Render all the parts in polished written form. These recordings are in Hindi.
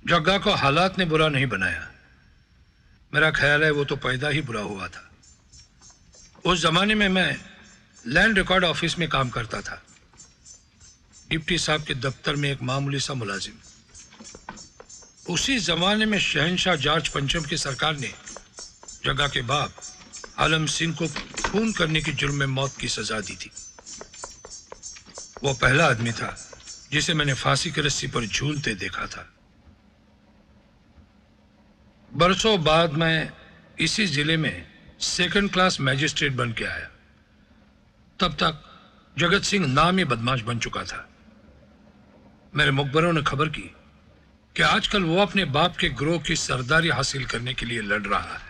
जग्गा को हालात ने बुरा नहीं बनाया। मेरा ख्याल है वो तो पैदा ही बुरा हुआ था। उस जमाने में मैं लैंड रिकॉर्ड ऑफिस में काम करता था, डिप्टी साहब के दफ्तर में एक मामूली सा मुलाजिम। उसी जमाने में शहंशाह जॉर्ज पंचम की सरकार ने जग्गा के बाप आलम सिंह को खून करने के जुर्म में मौत की सजा दी थी। वो पहला आदमी था जिसे मैंने फांसी की रस्सी पर झूलते देखा था। बरसों बाद मैं इसी जिले में सेकंड क्लास मैजिस्ट्रेट बन के आया। तब तक जगत सिंह नामी बदमाश बन चुका था। मेरे मुखबरों ने खबर की कि आजकल वो अपने बाप के गिरोह की सरदारी हासिल करने के लिए लड़ रहा है।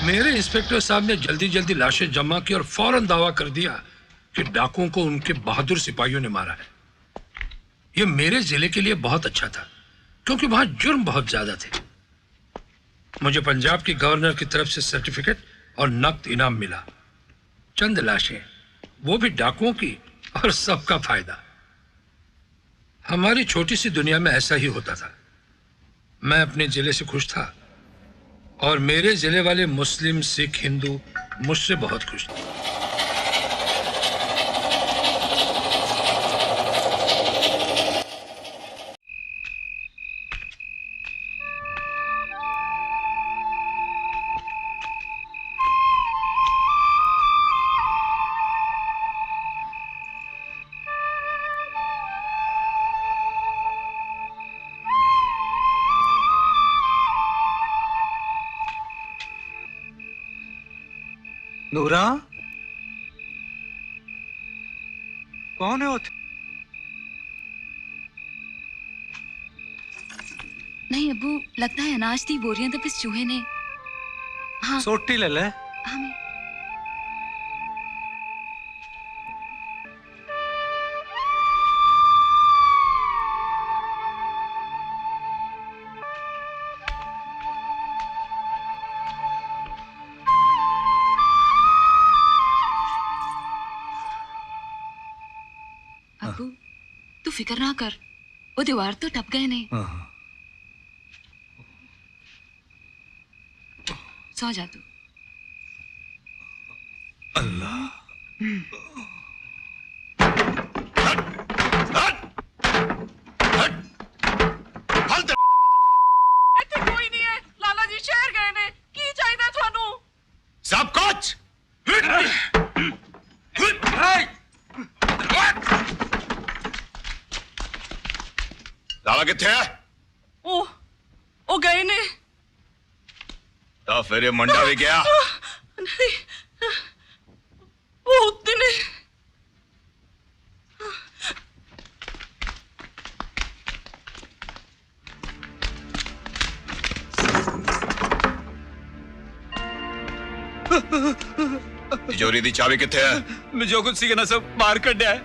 मेरे इंस्पेक्टर साहब ने जल्दी जल्दी लाशें जमा की और फौरन दावा कर दिया कि डाकुओं को उनके बहादुर सिपाहियों ने मारा है। यह मेरे जिले के लिए बहुत अच्छा था क्योंकि वहां जुर्म बहुत ज्यादा थे। मुझे पंजाब की गवर्नर की तरफ से सर्टिफिकेट और नकद इनाम मिला। चंद लाशें, वो भी डाकुओं की, और सबका फायदा। हमारी छोटी सी दुनिया में ऐसा ही होता था। मैं अपने जिले से खुश था और मेरे जिले वाले मुस्लिम, सिख, हिंदू मुझसे बहुत खुश थे। नूरा, कौन है उठ? नहीं अब्बू, लगता है अनाज दी बोरियां तो पिस चूहे ने। हाँ सोटी ले ले। हमें अब्बू तू फिक्र ना कर, वो दीवार तो टप गए ने। सो जा तू। अल्लाह। ਇੱਥੇ ਕੋਈ ਨਹੀਂ ਹੈ, ਲਾਲਾ ਜੀ ਸ਼ਹਿਰ ਗਏ ਨੇ। ਕੀ ਚਾਹੀਦਾ ਤੁਹਾਨੂੰ? सब कुछ। लाला किथे है? ਉਹ ਗਏ ਨੇ। तो फिर ये मंडा भी गया? ਨਹੀਂ, ਉਹ ਉੱਤੇ ਨੇ। तिजोरी दी चाबी किथे है? मैं जो कुछ सीखना सब बाहर कढ़ है।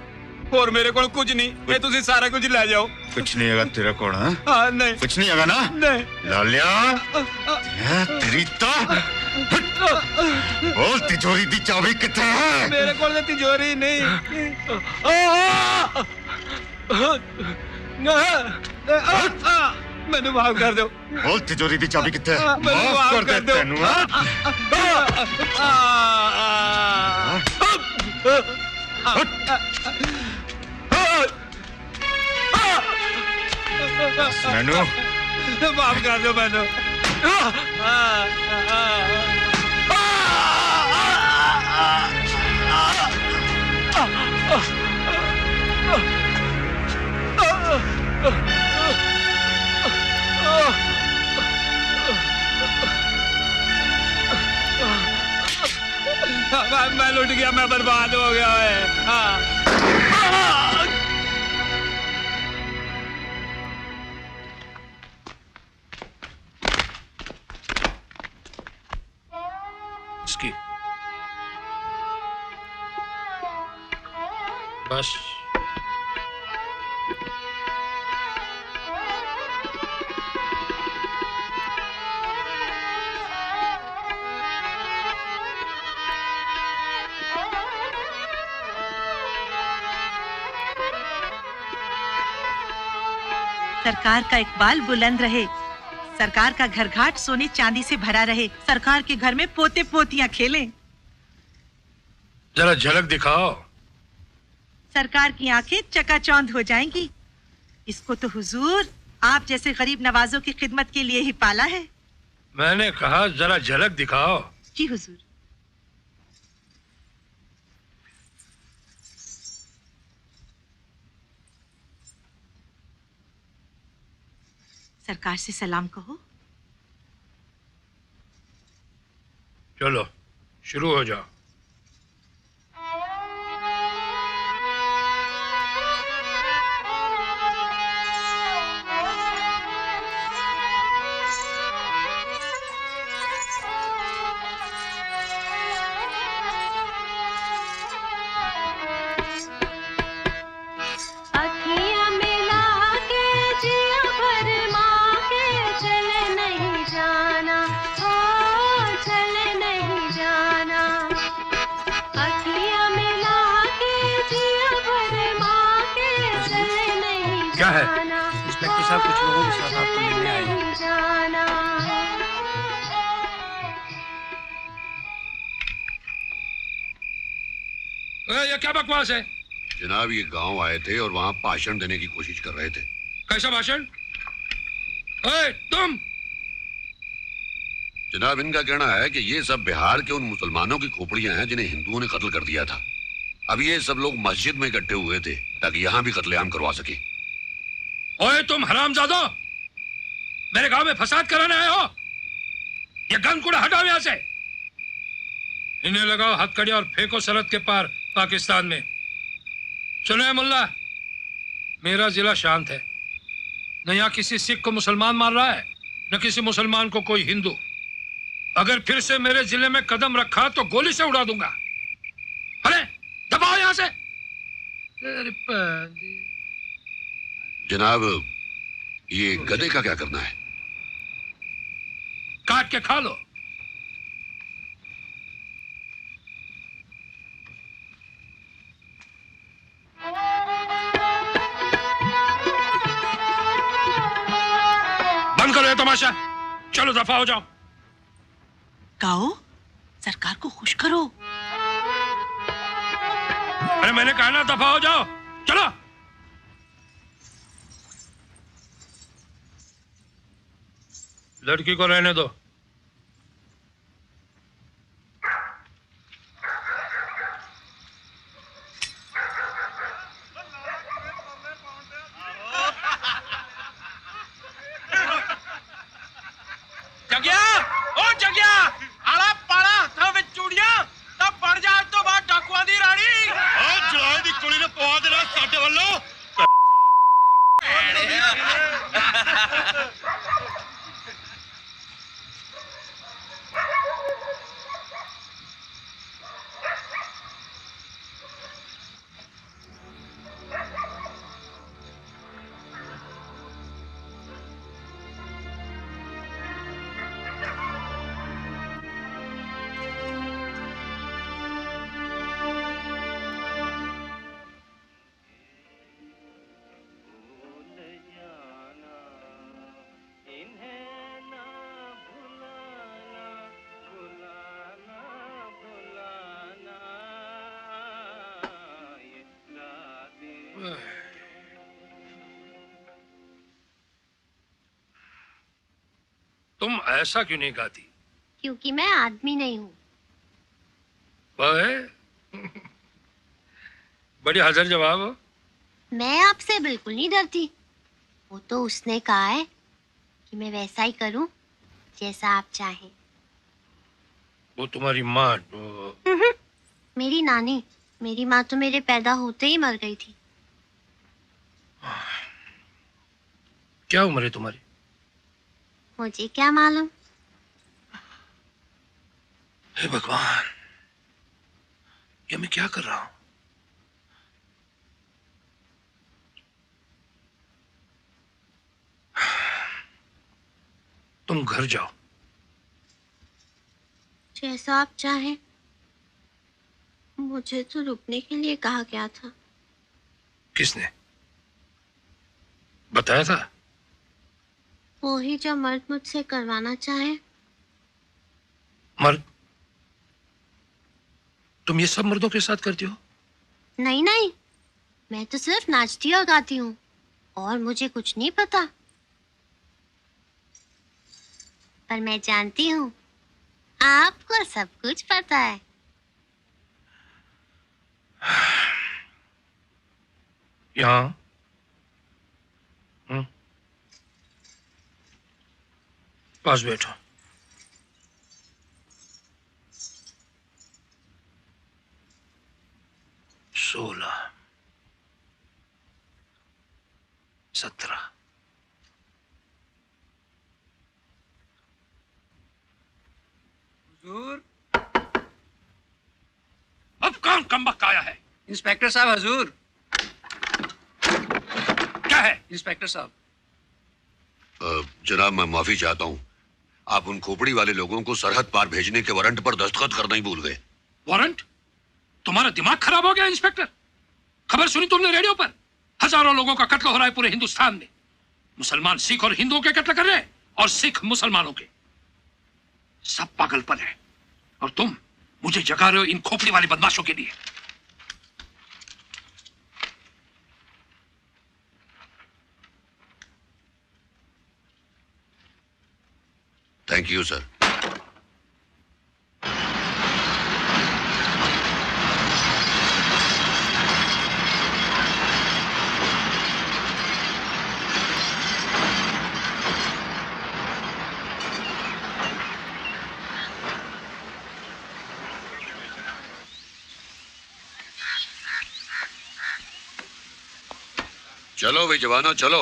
और मेरे को कुछ नहीं, ये तुसी सारा कुछ ले जाओ। कुछ नहीं होगा तेरा कौन? हाँ नहीं कुछ नहीं होगा ना? नहीं। लालिया तेरी तो बोल तिजोरी दी चाबी किथे है? मेरे को तिजोरी नहीं। मैंने माफ कर दो। बोल तिजोरी दी चाबी किथे है? माफ कर दो। तेनू मैनू माफ कर दो मैनू। मैं लुट गया, मैं बर्बाद हो गया है। इसकी बस सरकार का इकबाल बुलंद रहे, सरकार का घर घाट सोने चांदी से भरा रहे, सरकार के घर में पोते पोतियां खेलें। जरा झलक दिखाओ। सरकार की आंखें चकाचौंध हो जाएंगी। इसको तो हुजूर आप जैसे गरीब नवाजों की खिदमत के लिए ही पाला है। मैंने कहा जरा झलक दिखाओ। जी हुजूर। सरकार से सलाम कहो। चलो शुरू हो जाओ। क्या है? इंस्पेक्टर साहब कुछ लोगों के साथ आपको मिलने आए हैं। ये क्या बकवास है? जनाब ये गांव आए थे और वहां भाषण देने की कोशिश कर रहे थे। कैसा भाषण? तुम? जनाब इनका कहना है कि ये सब बिहार के उन मुसलमानों की खोपड़ियां हैं जिन्हें हिंदुओं ने कत्ल कर दिया था। अब ये सब लोग मस्जिद में इकट्ठे हुए थे ताकि यहां भी कत्लेआम करवा सके। ओए तुम हरामजादो, मेरे गांव में फसाद कराने आए हो? ये गन कूड़ा हटाओ यहां से। इन्हें लगाओ हथकड़ी और फेंको सरहद के पार पाकिस्तान में। सुनो मुल्ला, मेरा जिला शांत है। न यहाँ किसी सिख को मुसलमान मार रहा है, न किसी मुसलमान को कोई हिंदू। अगर फिर से मेरे जिले में कदम रखा तो गोली से उड़ा दूंगा। अरे दबाओ यहां से। जनाब ये गधे का क्या करना है? काट के खा लो। बंद करो ये तमाशा। चलो दफा हो जाओ। गाओ, सरकार को खुश करो। अरे मैंने कहा ना दफा हो जाओ। चलो। लड़की को रहने दो। जगिया, ओ जगिया, आला पाला हथा विच चूड़ियां ता बन जा तो बाद डाकुआं दी रानी। ओ जलाए दी कुड़ी ने पवा देना साडे वल्लों। तुम ऐसा क्यों नहीं गाती? क्योंकि मैं आदमी नहीं हूँ। वह बड़ी हाजिर जवाब हो। मैं आपसे बिल्कुल नहीं डरती। वो तो उसने कहा है कि मैं वैसा ही करूं जैसा आप चाहें। वो तुम्हारी माँ मेरी नानी। मेरी माँ तो मेरे पैदा होते ही मर गई थी। क्या उम्र है तुम्हारी? मुझे क्या मालूम। हे भगवान, ये मैं क्या कर रहा हूं? तुम घर जाओ। जैसा आप चाहें। मुझे तो रुकने के लिए कहा गया था। किसने बताया था? वही जो मर्द मुझसे करवाना चाहे। मर्द? तुम ये सब मर्दों के साथ करती हो? नहीं नहीं, मैं तो सिर्फ नाचती और गाती हूँ और मुझे कुछ नहीं पता। पर मैं जानती हूँ आपको सब कुछ पता है। यहाँ पास बैठो। सोलह 17 हुजूर, अब कौन कमबख्त आया है? इंस्पेक्टर साहब हुजूर। क्या है? इंस्पेक्टर साहब। जनाब, मैं माफी चाहता हूँ। आप उन खोपड़ी वाले लोगों को सरहद पार भेजने के वारंट पर दस्तखत करना ही भूल गए। वारंट? तुम्हारा दिमाग खराब हो गया इंस्पेक्टर? खबर सुनी तुमने रेडियो पर? हजारों लोगों का कत्ल हो रहा है पूरे हिंदुस्तान में। मुसलमान सिख और हिंदुओं के कत्ल कर रहे हैं और सिख मुसलमानों के। सब पागलपन है। और तुम मुझे जगा रहे हो इन खोपड़ी वाले बदमाशों के लिए। Thank you sir. चलो भाई जवानों, चलो।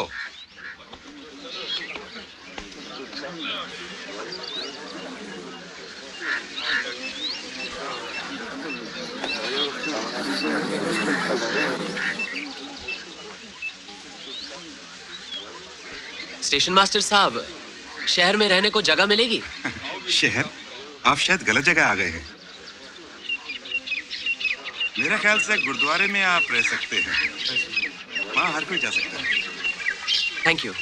स्टेशन मास्टर साहब, शहर में रहने को जगह मिलेगी? शहर? आप शायद गलत जगह आ गए हैं। मेरा ख्याल से गुरुद्वारे में आप रह सकते हैं। वहाँ हर कोई जा सकता है। Thank you.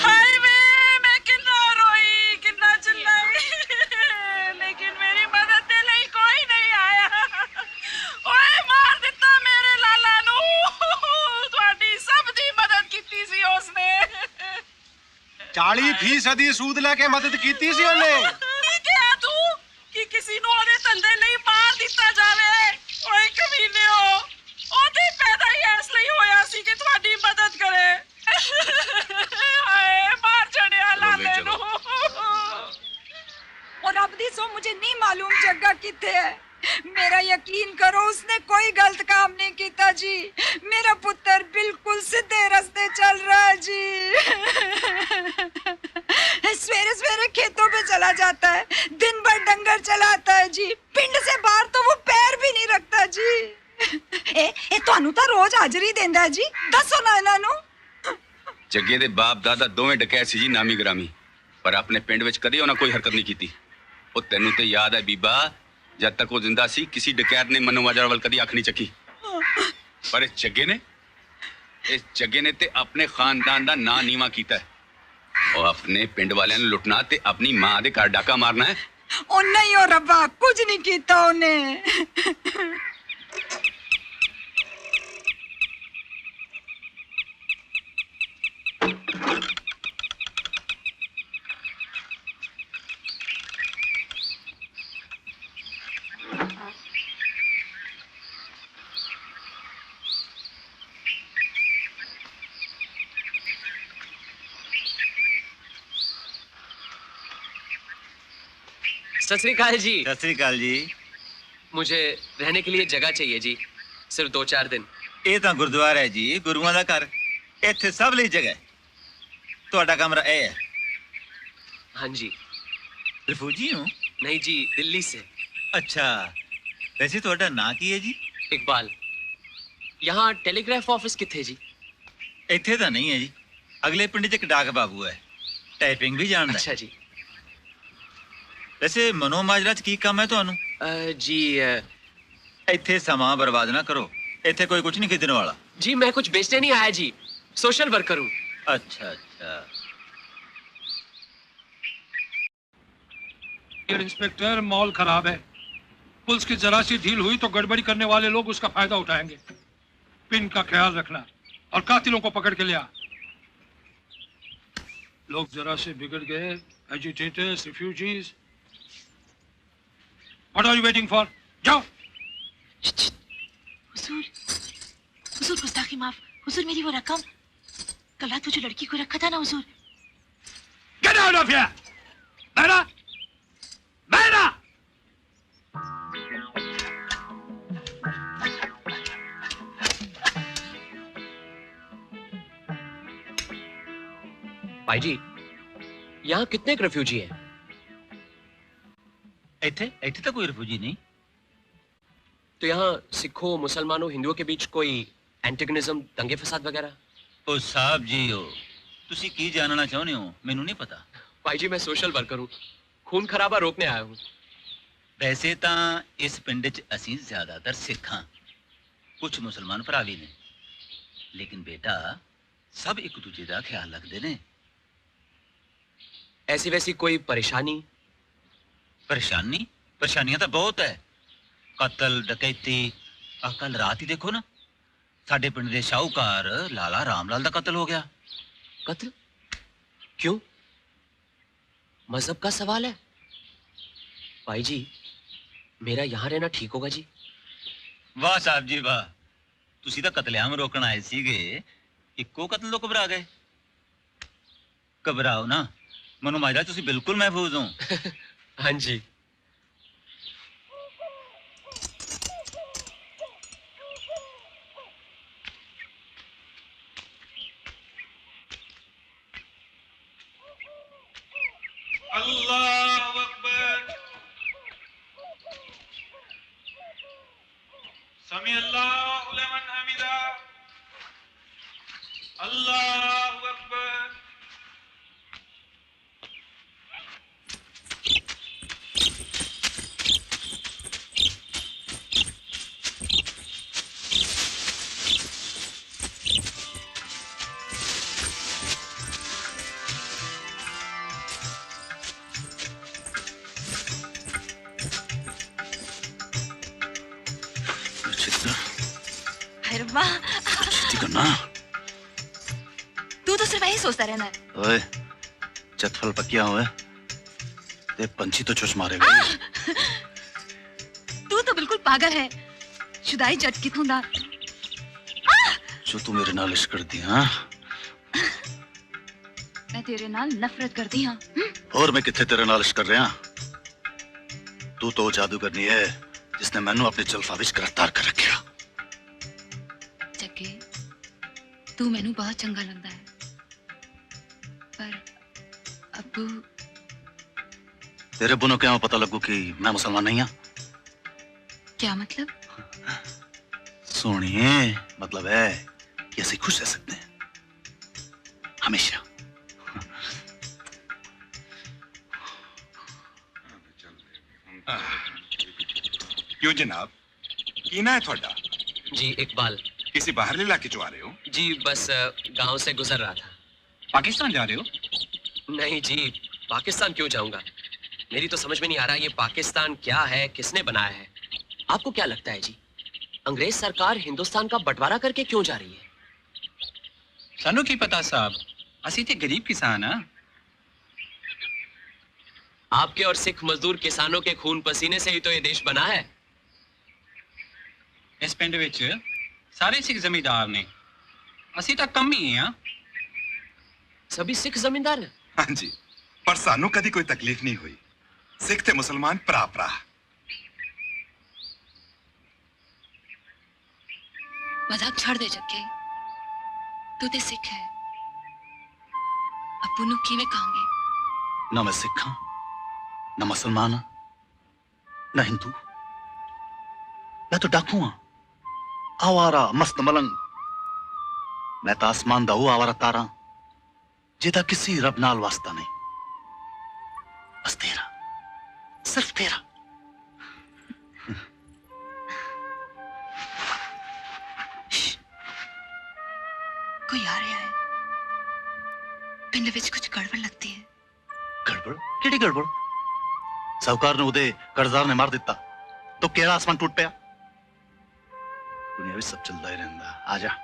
हाय मैं कितना रोई, कितना चिल्लाई, लेकिन मेरी मदद के लिए कोई नहीं आया। ओए मार दिता मेरे लाला नू। ਤੁਹਾਡੀ ਸਭ ਦੀ ਮਦਦ ਕੀਤੀ ਸੀ ਉਸਨੇ। 40% सूद लेके मदद की सी ਉਹਨੇ। क्या तू कि किसी ਨੂੰ ਉਹਦੇ ਧੰਦੇ ਲਈ ਮਾਰ ਦਿੱਤਾ ਜਾਵੇ? ਓਏ ਕਮੀਨਿਓ, ਉਹਦੇ ਪੈਦਾ ਹੀ ਇਸ ਲਈ ਹੋਇਆ ਸੀ ਕਿ ਤੁਹਾਡੀ ਮਦਦ ਕਰੇ। ਹਾਏ ਮਾਰ ਛੜਿਆ ਲਾਲੇ ਨੂੰ। और रब दी सो मुझे नहीं मालूम जगह किथे है। मेरा यकीन करो उसने कोई गलत काम नहीं किया जी। मेरा पुत्र बिल्कुल सीधे रास्ते चल रहा है जी। सवेरे सवेरे खेतों पे चला जाता है, दिन भर डंगर चलाता है जी। पिंड से बाहर तो वो पैर भी नहीं रखता जी। ए ਤੁਹਾਨੂੰ ਤਾਂ ਰੋਜ਼ ਹਾਜ਼ਰੀ ਦਿੰਦਾ ਹੈ ਜੀ। ਦੱਸੋ ਨਾ ਇਹਨਾਂ ਨੂੰ। जगे दे बाप दादा दोवें डकैत सी जी, नामी ग्रामी, पर अपने पिंड विच कदे उन्हां कोई हरकत नहीं की। ਉਹ ਤੈਨੂੰ ਤੇ ਯਾਦ ਹੈ ਬੀਬਾ, ਜਦ ਤੱਕ ਉਹ ਜ਼ਿੰਦਾ ਸੀ ਕਿਸੇ ਡਕੈਤ ਨੇ ਮਨੂ ਵਾਜੜ ਵੱਲ ਕਦੀ ਅੱਖ ਨਹੀਂ ਚੱਕੀ। ਪਰ ਇਸ ਜੱਗੇ ਨੇ ਤੇ ਆਪਣੇ ਖਾਨਦਾਨ ਦਾ ਨਾਂ ਨੀਵਾਂ ਕੀਤਾ ਹੈ। ਉਹ ਆਪਣੇ ਪਿੰਡ ਵਾਲਿਆਂ ਨੂੰ ਲੁੱਟਣਾ ਤੇ ਆਪਣੀ ਮਾਂ ਦੇ ਘਰ ਡਾਕਾ ਮਾਰਨਾ ਹੈ। ਉਹ ਨਹੀਂ ਹੋ ਰੱਬਾ, ਕੁਝ ਨਹੀਂ ਕੀਤਾ ਉਹਨੇ। सत श्री अकाल जी। सत श्री अकाल जी। मुझे रहने के लिए जगह चाहिए जी, सिर्फ 2-4 दिन। ਇਹ ਤਾਂ ਗੁਰਦੁਆਰਾ ਹੈ ਜੀ, ਗੁਰੂਆਂ ਦਾ ਘਰ। ਇੱਥੇ ਸਭ ਲਈ ਜਗ੍ਹਾ ਹੈ। ਤੁਹਾਡਾ ਕਮਰਾ ਇਹ ਹੈ। हाँ जी। रिफूजी हो? नहीं जी, दिल्ली से। अच्छा, वैसे ਤੁਹਾਡਾ ਨਾਂ ਕੀ ਹੈ ਜੀ? इकबाल। यहाँ टेलीग्राफ ऑफिस किथे जी? ਇੱਥੇ ਤਾਂ ਨਹੀਂ ਹੈ ਜੀ, ਅਗਲੇ ਪਿੰਡ 'ਚ ਇੱਕ ਡਾਕ ਬਾਬੂ ਹੈ, ਟਾਈਪਿੰਗ ਵੀ ਜਾਣਦਾ। अच्छा जी। ਵੈਸੇ ਮਨੋ ਮਾਜਰਾ 'ਚ ਕੀ ਕੰਮ ਹੈ ਤੁਹਾਨੂੰ? जी ਇੱਥੇ ਸਮਾਂ ਬਰਬਾਦ ਨਾ ਕਰੋ, ਇੱਥੇ ਕੋਈ ਕੁਝ ਨਹੀਂ ਖਰੀਦਣ ਵਾਲਾ। जी मैं कुछ बेचने नहीं आया जी, सोशल वर्कर हूँ। अच्छा अच्छा। इंस्पेक्टर, मॉल खराब है। पुलिस की जरा सी ढील हुई तो गड़बड़ी करने वाले लोग उसका फायदा उठाएंगे। पिन का ख्याल रखना और कातिलों को पकड़ के लिया। लोग जरा से बिगड़ गए, agitators, refugees. What are you waiting for? जाओ। हुजूर, हुजूर गुस्ताखी माफ। हुजूर मेरी वो रकम कल रात वो जो लड़की को रखा था ना हुजूर। Get out of here! बैरा! बैरा! भाई जी, यहाँ कितने रेफ्यूजी हैं? ਇੱਥੇ ਇੱਥੇ ਤਾਂ ਕੋਈ ਰਿਫਿਊਜੀ ਨਹੀਂ। तो यहाँ सिखों, मुसलमानों, हिंदुओं के बीच कोई एंटेगनिज्म, दंगे फसाद वगैरह? ਉਹ ਸਾਹਿਬ ਜੀ, ਤੁਸੀਂ ਕੀ ਜਾਣਨਾ ਚਾਹੁੰਦੇ ਹੋ? ਮੈਨੂੰ ਨਹੀਂ ਪਤਾ। भाई जी मैं सोशल वर्कर हूँ, खून खराबा रोकने आया हूँ। ਵੈਸੇ ਤਾਂ ਇਸ ਪਿੰਡ 'ਚ ਅਸੀਂ ਜ਼ਿਆਦਾਤਰ ਸਿੱਖ ਹਾਂ, ਕੁਝ ਮੁਸਲਮਾਨ ਭਰਾ ਵੀ ਨੇ, ਲੇਕਿਨ ਬੇਟਾ ਸਭ ਇੱਕ ਦੂਜੇ ਦਾ ਖਿਆਲ ਰੱਖਦੇ ਨੇ। ऐसी वैसी कोई परेशानी? परेशानी? परेशानियां तो बहुत है। कतल, डकैती। कल रात ही देखो ना, साडे पिंड दे शाहूकार लाला रामलाल दा कत्ल हो गया। कत्ल? क्यों? मजहब का सवाल है? भाई जी मेरा यहाँ रहना ठीक होगा जी? वाह साहब जी वाह, तुसी तां कतलेआम रोकण आए सीगे, इक्को कत्ल तो घबरा गए। घबराओ ना मनु माजरा, तुसी बिल्कुल महफूज हो। हाँ जी। अल्लाहु अकबर। समी अल्लाहु लिमन हमिदा। अल्लाहु अकबर। रब्बा, करना। तू तो सिर्फ यही सोचता रहना है। ओए, चतफल पकिया हुए ते पंछी तो चुस मारेगा। तू तो बिल्कुल पागल है, शुदाई जट किथों दा। जो तू मेरे नाल इश्क करदी हां, मैं तेरे नाल नफरत करदी हां। और मैं किथे तेरे नाल इश्क कर रहा? तू तो जादूगरनी है जिसने मैनू अपने जुल्फां विच गिरफ्तार कर रखा। जग्गे, तू मैनू बहुत चंगा लगता है, पर अब्बू। तेरे अब्बू ने क्या पता लगू कि मैं मुसलमान नहीं हाँ? क्या मतलब? सोनिए, मतलब है कि ऐसे खुश रह सकते हैं हमेशा। क्यों जनाब, कीना है थोड़ा? जी इकबाल। किसी बाहरले इलाके चो आ रहे हो? जी बस गांव से गुजर रहा था। पाकिस्तान जा रहे हो? नहीं जी, पाकिस्तान क्यों जाऊंगा? मेरी तो समझ में नहीं आ रहा ये पाकिस्तान क्या है, किसने बनाया है? आपको क्या लगता है जी, अंग्रेज सरकार हिंदुस्तान का बंटवारा करके क्यों जा रही है? सानू की पता साहब, असी ते गरीब किसान हां। आपके और सिख मजदूर किसानों के खून पसीने से ही तो ये देश बना है। इस पिंड विच सारे सिख जमींदार ने, असी तो कम ही हैं। सभी सिख जमींदार हैं? हाँ जी, पर सानू कदी कोई तकलीफ नहीं हुई। सिख ते मुसलमान भरा मजाक छड़ दे जग्गे, तू ते सिख है, अब्बू नु किवें कहांगे? ना मैं सिख हां, ना मुसलमान हां, ना हिंदू। मैं तो डाकू हां, आवारा मस्त मलंग। मैं तो आसमान दा आवारा तारा जेदा किसी रब नाल वास्ता नहीं, बस तेरा, सिर्फ तेरा। कोई आ रहा है, पिंड विच कुछ गड़बड़ लगती है। गड़बड़? केड़ी गड़बड़? साहूकार ने उदे कर्जदार ने मार दिता तो केड़ा आसमान टूट पिया? दुनिया में सब चलता ही रहता। आजा।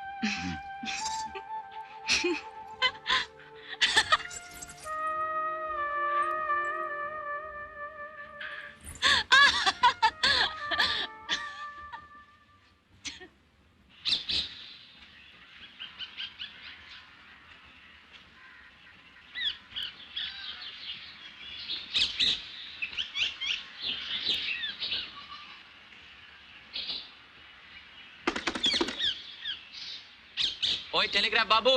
ओए टेलीग्राफ बाबू,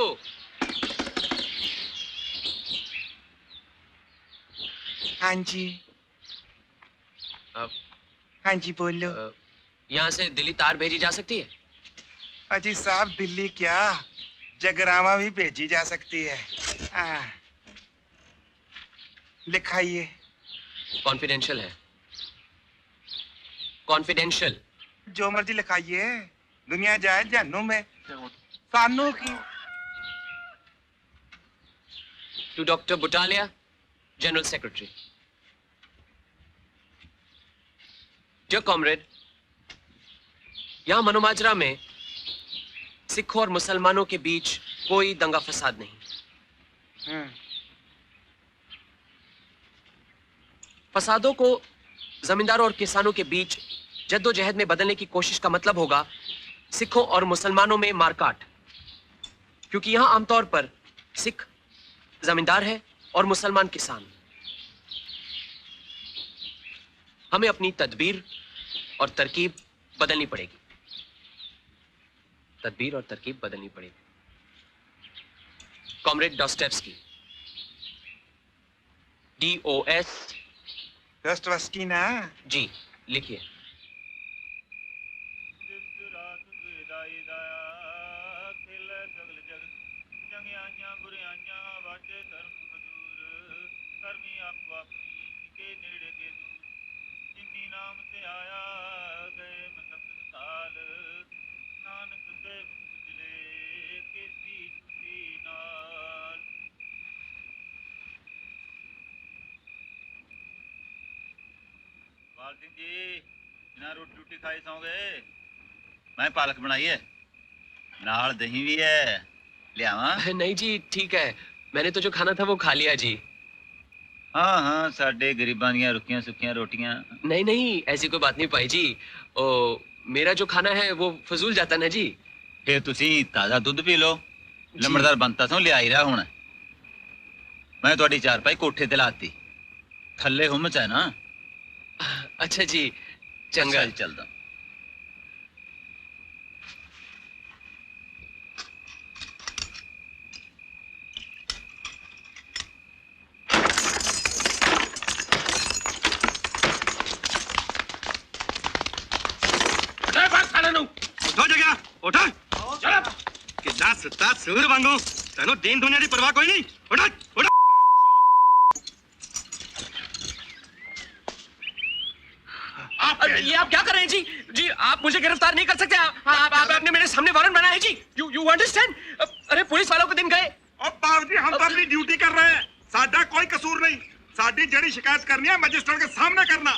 हाँ जी। हाँ जी बोलो। यहाँ से दिल्ली तार भेजी जा सकती है? अजी साहब, दिल्ली क्या, जगरावा भी भेजी जा सकती है। लिखाइए। कॉन्फिडेंशियल है। कॉन्फिडेंशियल। जो मर्जी लिखाइए, दुनिया जाए जहन्नुम में। सानू की। To doctor Butalia, general secretary. Dear comrade, यहां मनोमाजरा में सिखों और मुसलमानों के बीच कोई दंगा फसाद नहीं। फसादों को जमींदारों और किसानों के बीच जद्दोजहद में बदलने की कोशिश का मतलब होगा सिखों और मुसलमानों में मारकाट, क्योंकि यहां आमतौर पर सिख जमींदार है और मुसलमान किसान। हमें अपनी तदबीर और तरकीब बदलनी पड़ेगी। तदबीर और तरकीब बदलनी पड़ेगी। Comrade डॉस्टेव्स्की, DOS। डॉस्टेव्स्की ना? जी, लिखिए। पाल सिंह जी, बिना रोटी रोटी खाए सौंगे? मैं पालक बनाई है, नाल दही भी है, लियावां? नहीं जी, ठीक है, मैंने तो जो खाना था वो खा लिया जी। हाँ हाँ, साडे गरीबां दियां रुखियां सुखियां रोटियां। नहीं नहीं, ऐसी कोई बात नहीं पाई जी। ओ, मेरा जो खाना है वो फजूल जाता ना जी। फिर तुसी ताजा दुध पी लो, लंबड़दार बनता सो लिया ही रहा हुण। मैं तुहाडी चारपाई कोठे ते लाती, थल्ले हुम्मच है ना। अच्छा जी, चंगा। चलदा। उठो जगह, उठो। चल कितना सुता सूर वांगू, तेनों दीन दुनिया की परवाह कोई नहीं। उठो, उठो। ये आप क्या कर रहे हैं जी? जी आप मुझे गिरफ्तार नहीं कर सकते। आपने मेरे सामने वारंट बनाया है जी। You understand? अरे पुलिस वालों को दिन गए। और बाबूजी, हम तो अपनी ड्यूटी कर रहे हैं। साडा साडी जड़ी शिकायत करनी है मजिस्ट्रेट के सामने करना।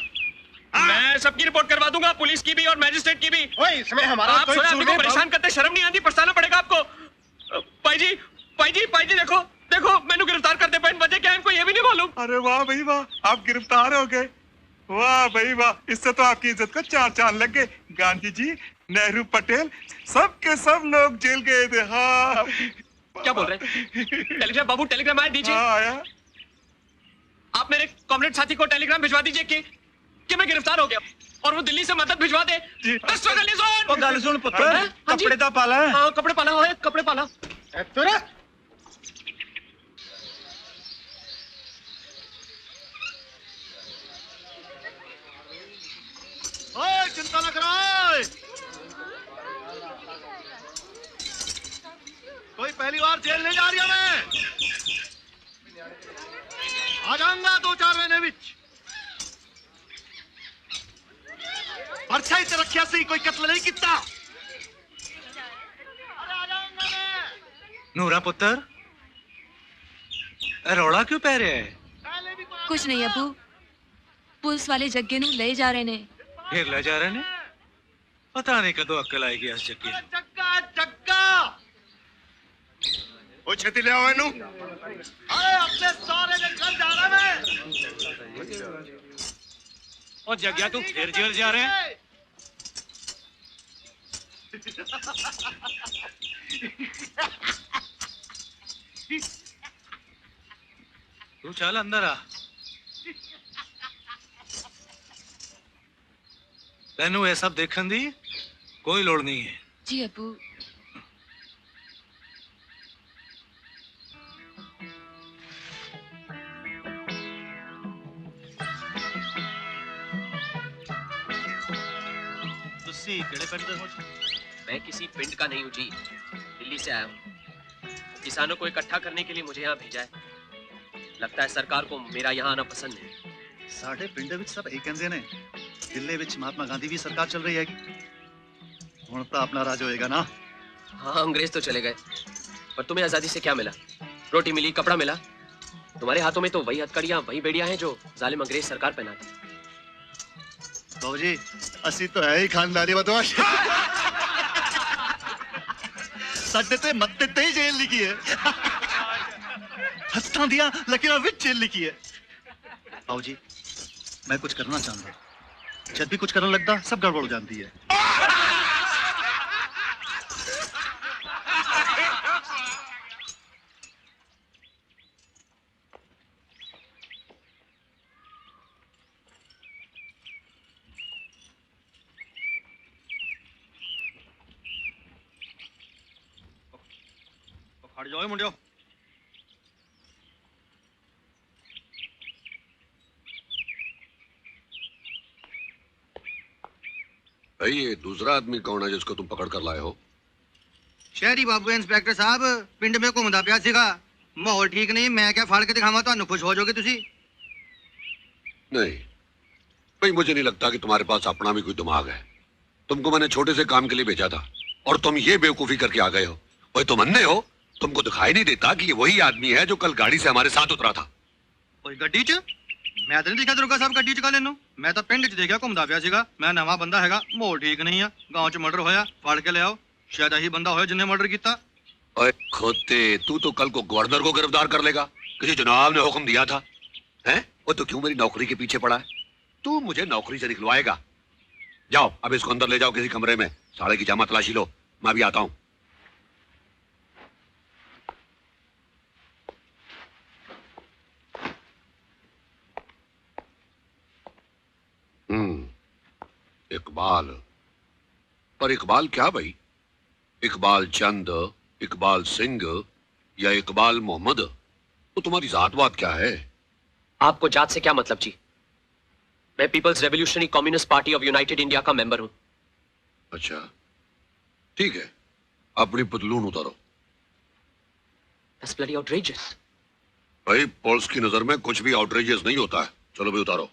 मैं सबकी रिपोर्ट करवा दूंगा, पुलिस की भी और मैजिस्ट्रेट की भी। ओए, इसमें हमारा आप कोई स्वयं कसूर अपने को नहीं, परेशान करते शर्म नहीं आती? पछताना पड़ेगा आपको। भाई जी देखो देखो मैंने गिरफ्तार करते पे वजह क्या है इनको ये भी नहीं मालूम। अरे वाह भाई वाह, आप गिरफ्तार हो गए। वाह भाई वाह, इससे तो आपकी इज्जत को चार चांद लग गए। गांधी जी, नेहरू, पटेल, सब के सब लोग जेल गए थे। हाँ क्या बोल रहे हैं? टेलीग्राम बाबू, टेलीग्राम आया दीजिए। हाँ आया। आप मेरे कॉमरेड साथी को टेलीग्राम भिजवा दीजिए कि मैं गिरफ्तार हो गया और वो दिल्ली से मदद भिजवा दे। ओ गल सुन पुत्र, कपड़े दा पाला है। हाँ कपड़े पाला है, कपड़े पाला। तुरे ओए चिंता न कराओ, कोई पहली बार जेल नहीं जा रही है। मैं आ जाऊंगा 2-4 महीने विच। परछा ही रखिया सी, कोई कत्ल नहीं किता। नूरा पुत्र, रौला क्यों पै रहा है? कुछ नहीं अबू, पुलिस वाले जग्गे नू ले जा रहे ने। फिर ले जा रहे ने? पता नहीं कदों अक्ल आएगी इस जग्गे। जग्गा जग्गा ओ छेती ले आओ इनू। अरे अपने सारे दिन घर जा रहा मैं। ओ जग्गा तू फिर जेल जा रहे हैं? तू चल अंदर आ। तेनू ये सब देखने दी कोई लोड़ नहीं है। जी अबू। मैं किसी पिंड का नहीं हूँ जी, दिल्ली से आया हूँ। किसानों को इकट्ठा करने के लिए मुझे यहाँ भेजा है। लगता है सरकार को मेरा यहाँ आना पसंद है। साढ़े पिंड विच सब एक कहते ने, दिल्ली विच महात्मा गांधी की सरकार चल रही है। हुण तो अपना राज होएगा ना। हाँ अंग्रेज तो चले गए, पर तुम्हें आजादी से क्या मिला? रोटी मिली, कपड़ा मिला। तुम्हारे हाथों में तो वही हथकड़ियाँ, वही बेड़ियाँ हैं जो जालिम अंग्रेज सरकार पहनाती। बाबूजी, असी तो है ही खानदानी बदमाश। साडे ते मत्ते ते ही जेल लिखी है। हत्थां दियां लकीरां विच जेल लिखी है। बाबूजी, मैं कुछ करना चाहता, जब भी कुछ करने लगता सब गड़बड़ हो जाती है। खड़ जाओ मुंडियो। भाई ये दूसरा आदमी कौन है जिसको तुम पकड़ कर लाए हो? शहरी बाबू इंस्पेक्टर साहब पिंड में घूमदा पिया सीगा। माहौल ठीक नहीं, मैं क्या फाड़ के दिखावा, तुहानू खुश हो जाओगे तुसी। नहीं भाई, मुझे नहीं लगता कि तुम्हारे पास अपना भी कोई दिमाग है। तुमको मैंने छोटे से काम के लिए भेजा था और तुम ये बेवकूफी करके आ गए हो। भाई तुम अन्ने हो, तुमको दिखाई नहीं देता कि ये वही आदमी है जो कल गाड़ी से हमारे साथ उतरा था। ओए गड्डी च मैं तो नहीं देखा दरोगा साहब गड्डी चका लेनो। मैं तो पिंड च देखा घूमदा पिया सीगा। मैं नवा बंदा हैगा, माहौल ठीक नहीं है, गांव च मर्डर होया, फाड़ के ले आओ। शायद यही बंदा होया जिन्हें मर्डर किया। ओए खोते, तू तो कल को गवर्नर को गिरफ्तार कर लेगा, किसी जनाब ने हुक्म दिया था। हैं? वो तो क्यों मेरी नौकरी के पीछे पड़ा है? तू मुझे नौकरी से निकलवाएगा? जाओ अब इसको अंदर ले जाओ किसी कमरे में, साले की जामा तलाशी लो, मैं भी आता हूं। इकबाल, पर इकबाल क्या भाई? इकबाल चंद, इकबाल सिंह या इकबाल मोहम्मद? तो तुम्हारी जात बात क्या है? आपको जात से क्या मतलब जी? मैं peoples revolutionary communist party of united India का मेंबर हूं। अच्छा ठीक है, अपनी पतलून उतारो। That's bloody outrageous. भाई पुलिस की नजर में कुछ भी आउटरेजियस नहीं होता है। चलो भाई उतारो।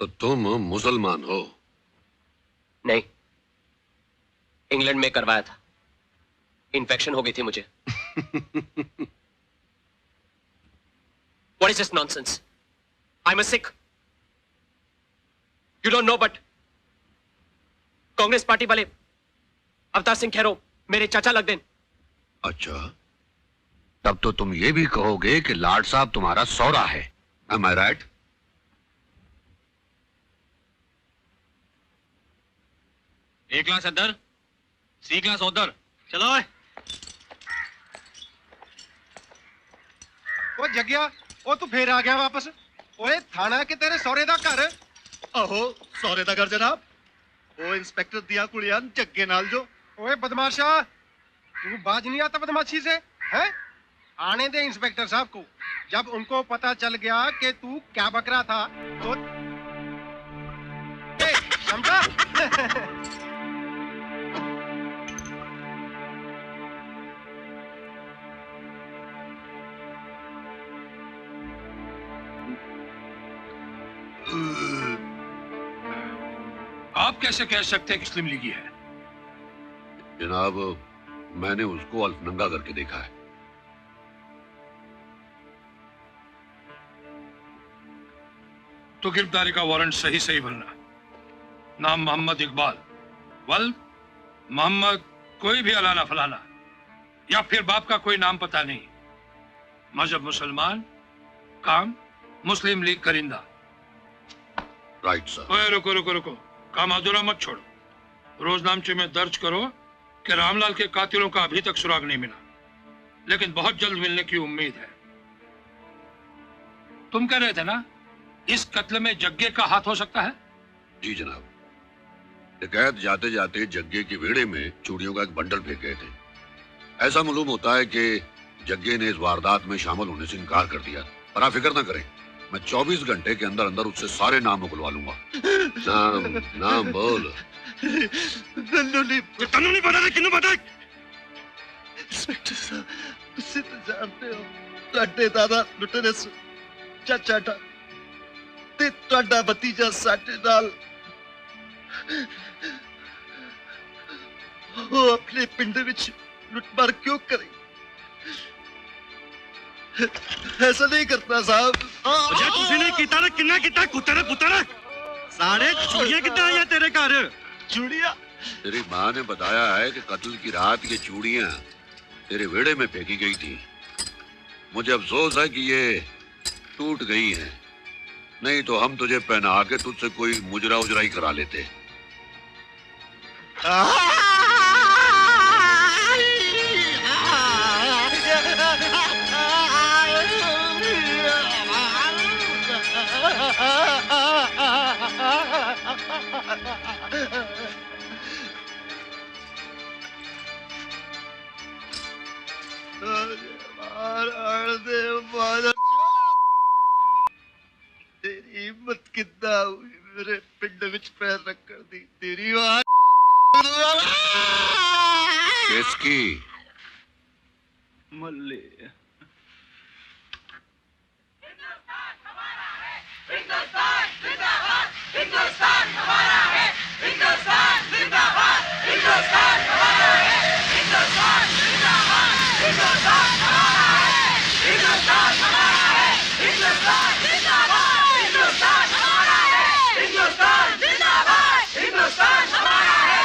तो तुम मुसलमान हो? नहीं, इंग्लैंड में करवाया था, इन्फेक्शन हो गई थी मुझे। What is this nonsense? I'm a Sikh. You don't know, but Congress party वाले अवतार सिंह खैरो मेरे चाचा लगते हैं। अच्छा, तब तो तुम ये भी कहोगे कि लाड साहब तुम्हारा सौरा है। Am I right? A class इधर, सी क्लास उधर। चलो ओए। ओ जग्या, ओ तू फिर आ गया वापस। ओए थाना के तेरे सौरे दा घर। आहो सौरे दा घर जनाब। ओ इंस्पेक्टर दिया कुड़ियां जग्गे नाल जो। ओए बदमाशा, तू बाज नहीं आता बदमाशी से, हैं? आने दे इंस्पेक्टर साहब को। जब उनको पता चल गया कि तू क्या बकरा था तो समझा? आप कैसे कह सकते हैं कि मुस्लिम लीगी है? जनाब, मैंने उसको अल्फनंगा करके देखा है। तो गिरफ्तारी का वारंट सही सही भरना। नाम मोहम्मद इकबाल, वल मोहम्मद कोई भी अलाना फलाना, या फिर बाप का कोई नाम पता नहीं, मजहब मुसलमान, काम मुस्लिम लीग करिंदा। Right sir. ओए रुको रुको रुको, काम अधूरा मत छोड़ो। रोजनामचे में दर्ज करो कि रामलाल के कातिलों का अभी तक सुराग नहीं मिला, लेकिन बहुत जल्द मिलने की उम्मीद है। तुम कह रहे थे ना इस कत्ल में जग्गे का हाथ हो सकता है? जी जनाब, डकैत जाते जाते जग्गे के वेड़े में चूड़ियों का एक बंडल फेंक गए थे। ऐसा मालूम होता है कि जग्गे ने इस वारदात में शामिल होने से इनकार कर दिया। पर आप फिक्र ना करें, मैं 24 घंटे के अंदर अंदर उससे सारे नाम मुकलवा लूंगा। नाम नाम बोल। तन्नू नहीं पता, किन्नू पता? इंस्पेक्टर साहब, तुसी तो जानते हो ਤੁਹਾਡੇ ਦਾਦਾ ਲੁੱਟਰੇ ਚਾਚਾ ਤੇ ਤੁਹਾਡਾ ਭਤੀਜਾ ਸਾਡੇ ਨਾਲ ਉਹ ਆਪਣੇ ਪਿੰਡ ਵਿੱਚ ਲੁੱਟਮਾਰ ਕਿਉਂ ਕਰੇ? ऐसा नहीं करता साहब। ਜੇ ਤੁਸੀਂ ਨਹੀਂ ਕੀਤਾ ਤਾਂ ਕਿੰਨਾ ਕੀਤਾ? ਕੁੱਤੇ ਨੇ ਪੁੱਤਰ सारे चूड़ियां कितना आई तेरे घर? चूड़ियां? तेरी माँ ने बताया है कि कत्ल की रात ये चूड़ियां तेरे वेड़े में फेंकी गई थी। मुझे अफसोस है कि ये टूट गई हैं, नहीं तो हम तुझे पहना के तुझसे कोई मुजरा उजराई करा लेते। तेरी हिम्मत कितना हुई मेरे पिंड विच पैर रखने दी? तेरी बात किसकी? मल्ले हिंदुस्तान जिंदाबाद, हिंदुस्तान हमारा है, हिंदुस्तान जिंदाबाद, हिंदुस्तान हमारा है, हिंदुस्तान जिंदाबाद, हिंदुस्तान हमारा है, हिंदुस्तान हमारा है, हिंदुस्तान जिंदाबाद, हिंदुस्तान हमारा है, हिंदुस्तान जिंदाबाद, हिंदुस्तान हमारा है।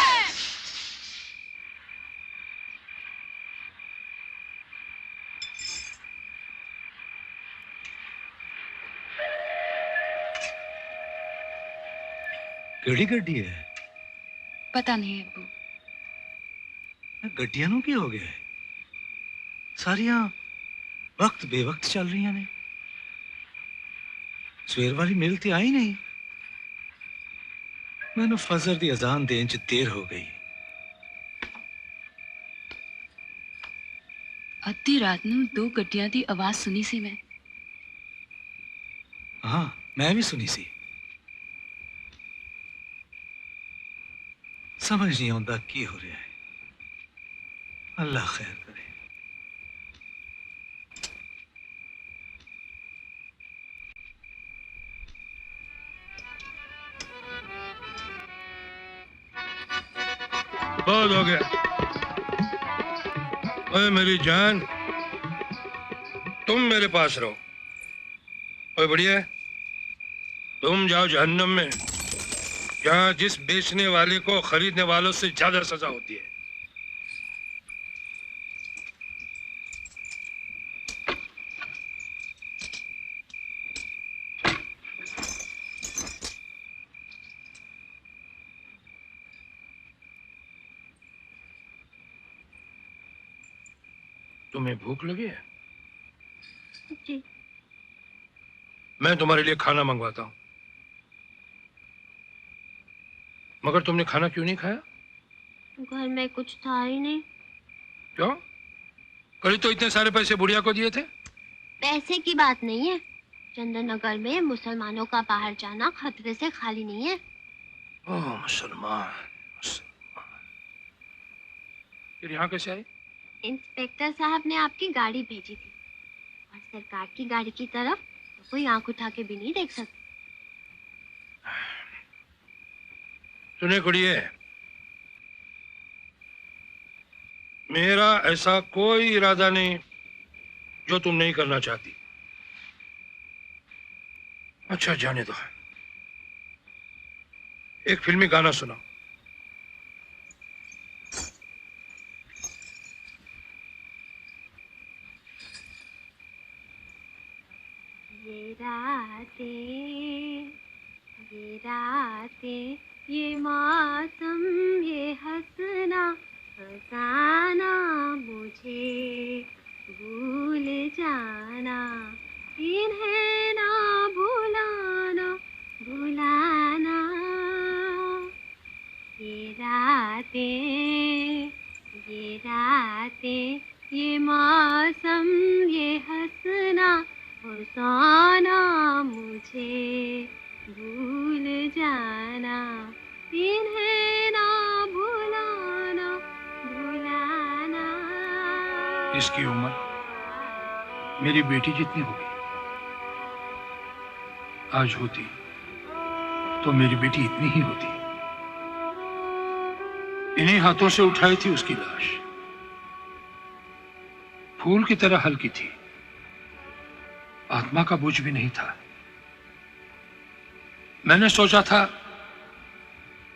ਕਿਹੜੀ ਗੱਡੀ ਹੈ? पता नहीं अब्बू। ਗੱਡੀਆਂ ਨੂੰ ਕੀ ਹੋ ਗਿਆ ਹੈ? ਸਾਰੀਆਂ ਵਕਤ ਬੇਵਕਤ ਚੱਲ ਰਹੀਆਂ ਨੇ। ਸਵੇਰ ਵਾਲੀ ਮੇਲ ਤੇ ਆਈ ਨਹੀਂ। ਮੈਨੂੰ ਫਜ਼ਰ ਦੀ ਅਜ਼ਾਨ ਦੇਣ ਚ ਦੇਰ ਹੋ ਗਈ। अद्धी रात नूं 2 गड्डियां दी आवाज सुनी सी मैं। हाँ मैं भी सुनी सी। समझ नहीं आता की हो रहा है। अल्लाह खैर करे। बहुत हो गया। ओए मेरी जान, तुम मेरे पास रहो। ओए बढ़िया, तुम जाओ जहन्नम में, जहां जिस बेचने वाले को खरीदने वालों से ज्यादा सजा होती है। तुम्हें भूख लगी है? जी। मैं तुम्हारे लिए खाना मंगवाता हूं। मगर तुमने खाना क्यों नहीं खाया? घर में कुछ था ही नहीं। क्यों? कल तो इतने सारे पैसे बुढ़िया को दिए थे। पैसे की बात नहीं है, चंदन नगर में मुसलमानों का बाहर जाना खतरे से खाली नहीं है। ओह मुसलमान, फिर यहाँ कैसे आई? इंस्पेक्टर साहब ने आपकी गाड़ी भेजी थी, और सरकार की गाड़ी की तरफ तो कोई आंख उठा के भी नहीं देख सकता। सुने कुड़िए, मेरा ऐसा कोई इरादा नहीं जो तुम नहीं करना चाहती। अच्छा जाने दो, एक फिल्मी गाना सुनाओ। ये रातें, ये मौसम, ये हंसना फसाना, मुझे भूल जाना, इन्हें ना भुलाना, भुलाना। ये रातें, ये मौसम, ये हंसना फसाना, मुझे भूल जाना, इन्हें ना भुलाना, भुलाना। इसकी उम्र मेरी बेटी जितनी होगी। आज होती तो मेरी बेटी इतनी ही होती। इन्हीं हाथों से उठाई थी उसकी लाश, फूल की तरह हल्की थी, आत्मा का बोझ भी नहीं था। मैंने सोचा था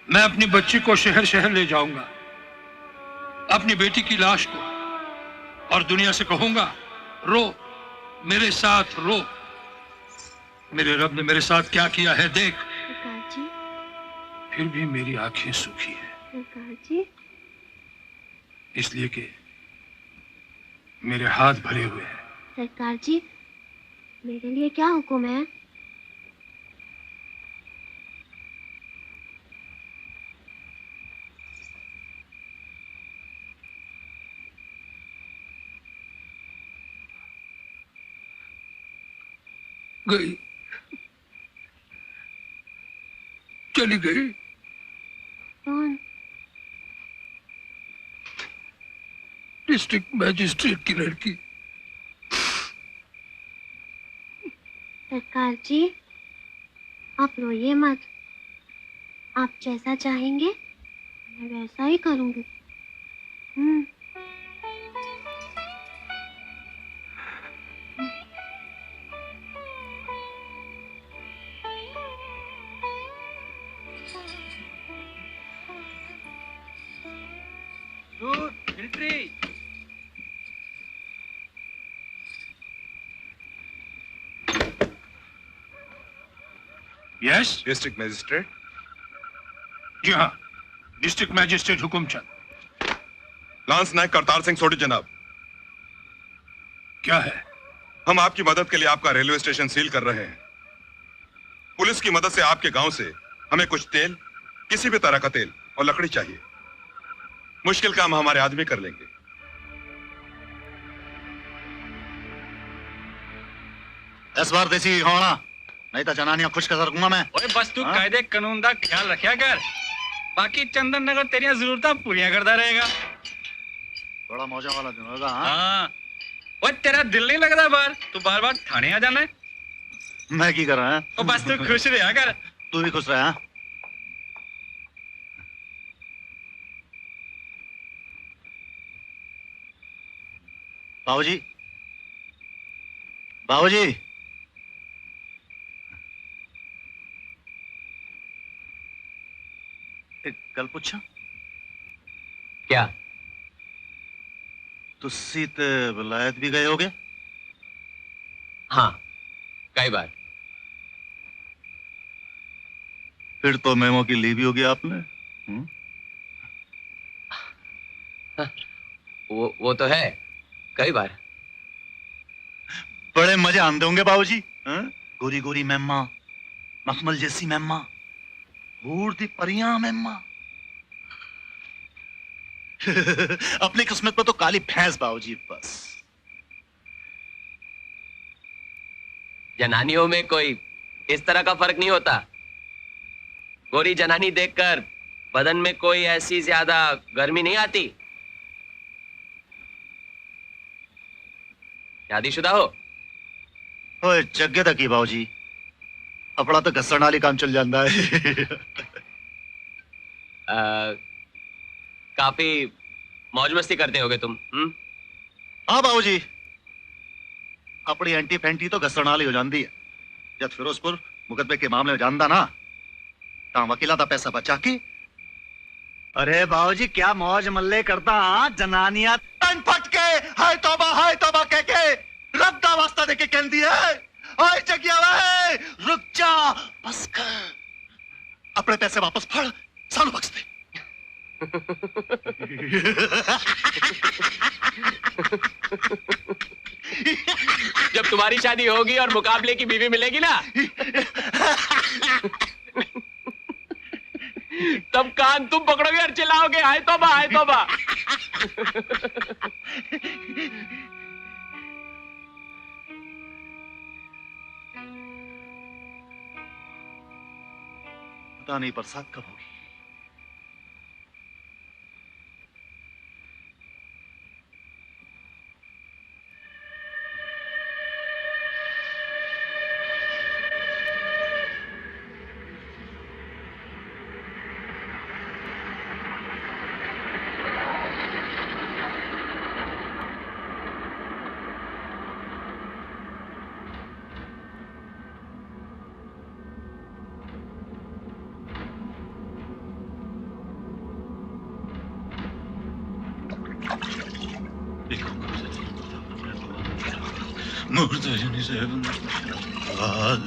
मैं अपनी बच्ची को शहर शहर ले जाऊंगा, अपनी बेटी की लाश को, और दुनिया से कहूंगा रो, मेरे साथ रो। मेरे रब ने मेरे साथ क्या किया है देख। सरकार जी, फिर भी मेरी आंखें सूखी है, सरकार जी। इसलिए कि मेरे हाथ भरे हुए हैं। सरकार जी, मेरे लिए क्या हुक्म है? गई, चली गई। कौन? डिस्ट्रिक्ट मैजिस्ट्रेट की लड़की। सरकार जी, आप रोइए मत। आप जैसा चाहेंगे मैं वैसा ही करूंगी। मिलिट्री। Yes district magistrate. जी हाँ, district magistrate Hukumchand. Lance naik Kartar Singh Sodhi जनाब। क्या है? हम आपकी मदद के लिए आपका रेलवे स्टेशन सील कर रहे हैं। पुलिस की मदद से आपके गांव से हमें कुछ तेल, किसी भी तरह का तेल और लकड़ी चाहिए। मुश्किल काम हमारे आदमी कर लेंगे। इस बार देसी खाना, नहीं तो जनानियां खुश कर दूंगा मैं। ओए बस तू कायदे कानून का ख्याल रखा कर, बाकी चंदन नगर तेरिया जरूरतां पूरियां करता रहेगा। बड़ा मौजा वाला दिन होगा। हाँ। ओए तेरा दिल नहीं लगता बाहर? तू बार बार थाने आ जाना है। मैं की कर रहा है? ओ बस तू खुश रहा कर। तू भी खुश रहा। बाबूजी, बाबूजी, एक गल पूछा? क्या? तुसी ते विलायत भी गए होगे? हाँ, कई बार। फिर तो मेमो की ली भी होगी आपने? वो तो है, कई बार। बड़े मजे आते होंगे बाबूजी। गोरी गोरी मेम्मा, मखमल जैसी मेम्मा, हूर दी परियां मेम्मा। अपनी किस्मत में तो काली भैंस बाबूजी बस। जनानियों में कोई इस तरह का फर्क नहीं होता। गोरी जनानी देखकर बदन में कोई ऐसी ज्यादा गर्मी नहीं आती। शादीशुदा हो? ओए जग्गे तक ही बाबूजी, अपना तो घसण वाली काम चल जाता है। काफी मौज मस्ती करते होगे तुम। हाँ बाबूजी, अपनी एंटी फैंटी तो घसण वाली हो जाती है। जब फिरोजपुर मुकदमे के मामले में जानदा ना, ता वकीला दा पैसा बचा के। अरे बाबूजी क्या मौज मल्ले करता। जनानियां तन फट के हाय तौबा कह के रब दा वास्ता दे के कहंदी है, ओए जगिया वे रुक जा, बस कर, अपने पैसे वापस फड़, सानू बख्श दे। जब तुम्हारी शादी होगी और मुकाबले की बीवी मिलेगी ना, तब कान तुम पकड़ोगे और चिल्लाओगे हाय तौबा, हाय तौबा। पता नहीं बरसात कब होगी।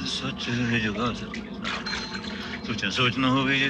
सच जगह सोचा सोचना हो गई।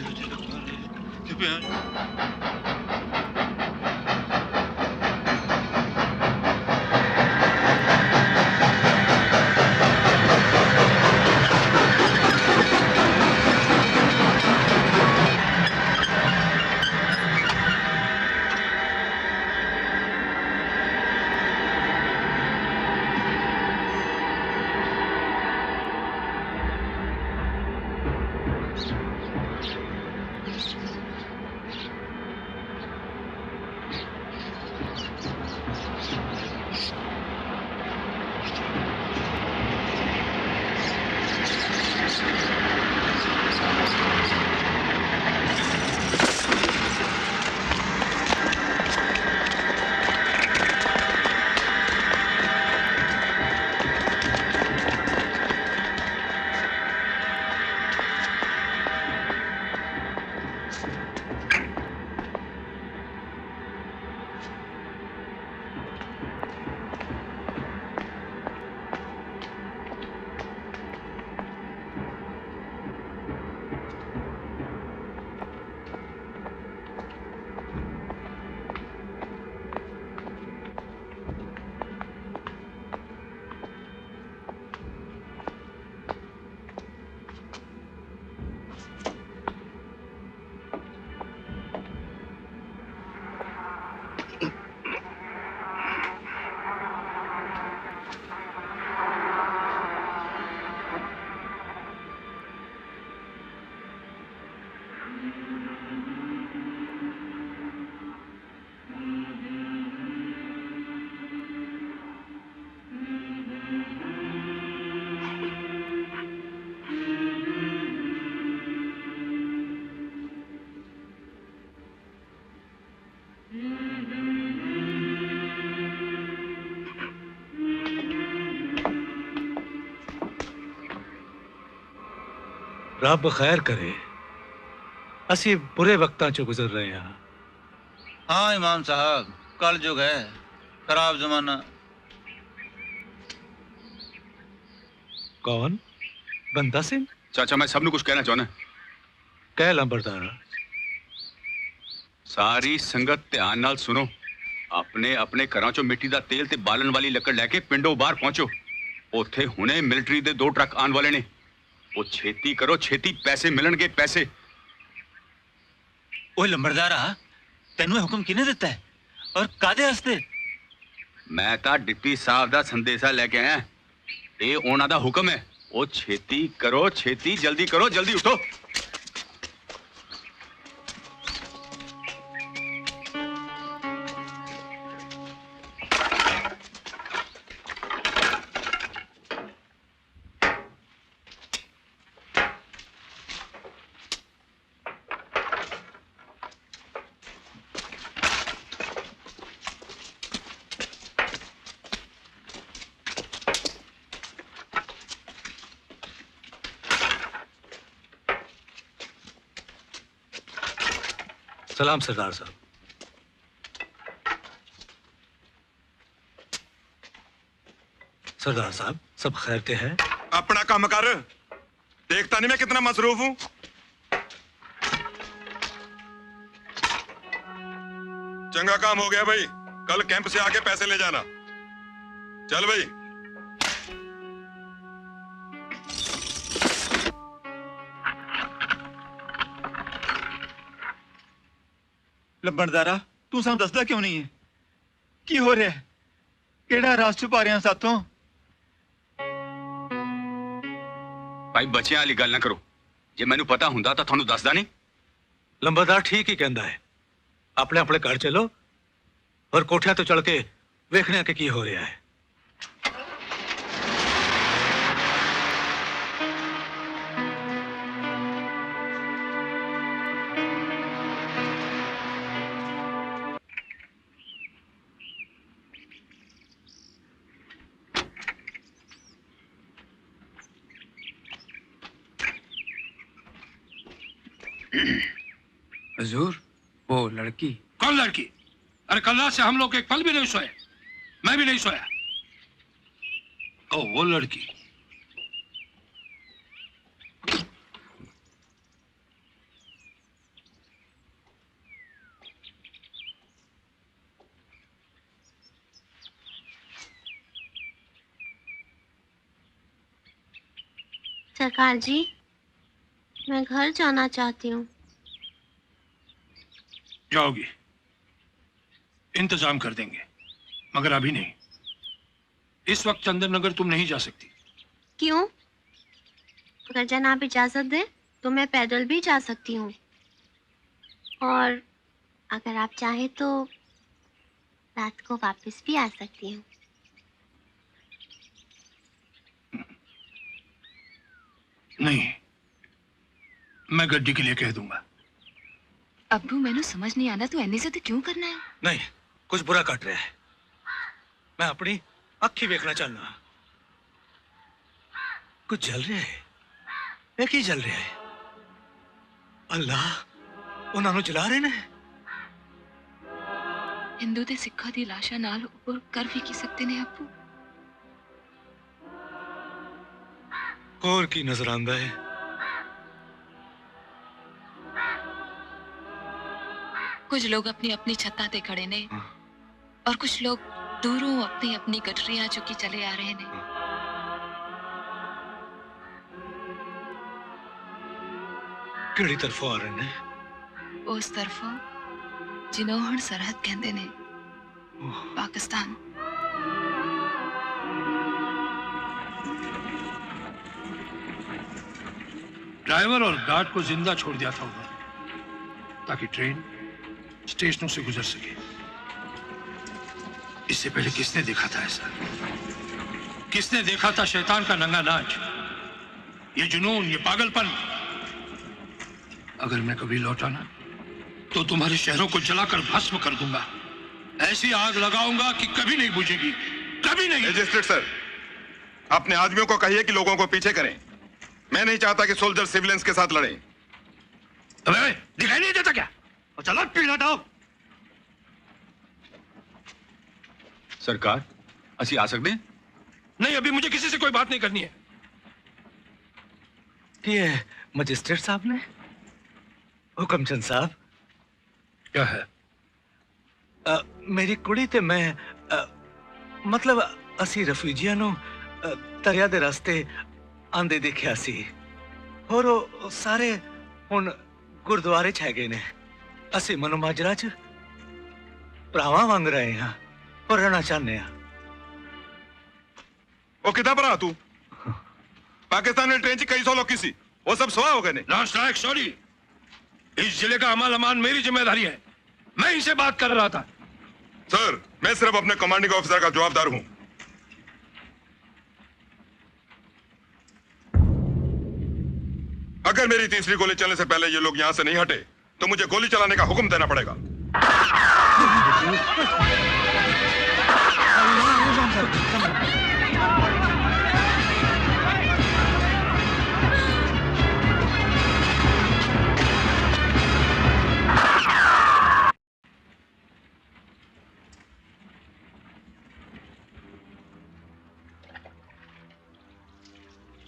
रब खैर करे, असी बुरे वक्तां चो गुजर रहे हैं। हाँ इमाम साहब, कल जुग है, खराब जमाना। कौन? बंदा सिंह? चाचा मैं सबनू कुछ कहना चाहना। कह लंबरदार। सारी संगत ध्यान नाल सुनो। अपने अपने घरां चों मिट्टी दा तेल ते बालन वाली लकड़ लैके पिंडों बाहर पहुंचो। उत्थे हुणे मिलिटरी दे 2 ट्रक आने वाले ने। वो छेती करो, छेती पैसे मिलणगे पैसे। ओए लंबरदारा, तेनू हुक्म किने दिता है और कादे वास्ते? मैं तां डिप्टी साहब दा संदेशा लेके आया। ये ओना दा हुक्म है। वो छेती करो, छेती जल्दी करो, जल्दी उठो। सलाम सरदार साहब। सरदार साहब, सब खैर ते है? अपना काम कर, देखता नहीं मैं कितना मसरूफ हूं। चंगा काम हो गया भाई, कल कैंप से आके पैसे ले जाना। चल भाई। लंबरदारा, तू सानू दसदा क्यों नहीं है? की हो रहा है? केड़ा रास छुपा रहे हैं साथों? भाई बच्चियां वाली गल ना करो। जे मैनू पता हुंदा तां थानू दसदा नहीं। लंबरदार ठीक ही कहंदा है। अपने अपने घर चलो और कोठियां तो चढ़ के वेखने के की हो रहा है। हुजूर, वो लड़की। कौन लड़की? अरे कल रात से हम लोग एक पल भी नहीं सोए। मैं भी नहीं सोया। ओ वो लड़की। सरकार जी, मैं घर जाना चाहती हूँ। जाओगी, इंतजाम कर देंगे, मगर अभी नहीं। इस वक्त चंदन नगर तुम नहीं जा सकती। क्यों? अगर जनाब इजाजत दे तो मैं पैदल भी जा सकती हूँ, और अगर आप चाहें तो रात को वापस भी आ सकती हूँ। नहीं, मैं गड्डी के लिए कह दूंगा। अब्बू, मैंने समझ नहीं आना तू एनी से तो क्यों करना है? नहीं, कुछ बुरा कट रहा है। मैं अपनी अखी देखना चाहना। कुछ जल रहा है। एक ही जल रहा है। अल्लाह, उन्होंने जला रहे ने। हिंदू ते सिखा दी लाशा नाल ऊपर कर भी की सकते ने अब्बू। और की नजर आंदा है। कुछ लोग अपनी अपनी छत्ता ते खड़े ने और कुछ लोग दूरों अपनी अपनी गठरियां चुकी चले आ रहे ने। केड़ी तरफों आ रहे ने? उस तरफों जिन्हों हण सरहद कहंदे ने, पाकिस्तान। ड्राइवर और गार्ड को जिंदा छोड़ दिया था उन्होंने, ताकि ट्रेन स्टेशनों से गुजर सके। इससे पहले किसने देखा था ऐसा? किसने देखा था शैतान का नंगा नाच? ये जुनून, ये पागलपन। अगर मैं कभी लौटा ना तो तुम्हारे शहरों को जलाकर भस्म कर दूंगा। ऐसी आग लगाऊंगा कि कभी नहीं बुझेगी, कभी नहीं। मजिस्ट्रेट सर, अपने आदमियों को कहिए कि लोगों को पीछे करें। मैं नहीं चाहता कि सोल्जर सिविलियंस के साथ लड़ें। अबे दिखाई नहीं देता क्या? चलो पीला हटाओ। सरकार असी आ सकते हैं? नहीं, अभी मुझे किसी से कोई बात नहीं करनी है। ये मजिस्ट्रेट साहब ने हुकमचंद साहब क्या है? मेरी कुड़ी ते मैं मतलब असी रफीजियां नु दरिया दे रास्ते आंदे देखिया सी और वो सारे हुन गुरुद्वारे च हैगे ने। असी मनो माजरा च भरावां वांग रहे हैं और रहना चाहते हैं। वो कितना बड़ा तू? पाकिस्तान में ट्रेन च कई 100 लोग किसी वो सब सवा हो गए ने। लास्ट सॉरी, इस जिले का अमल अमान मेरी जिम्मेदारी है। मैं इनसे बात कर रहा था। सर, मैं सिर्फ अपने कमांडिंग ऑफिसर का जवाबदार हूं। अगर मेरी तीसरी गोली चलने से पहले ये लोग यहां से नहीं हटे तो मुझे गोली चलाने का हुक्म देना पड़ेगा।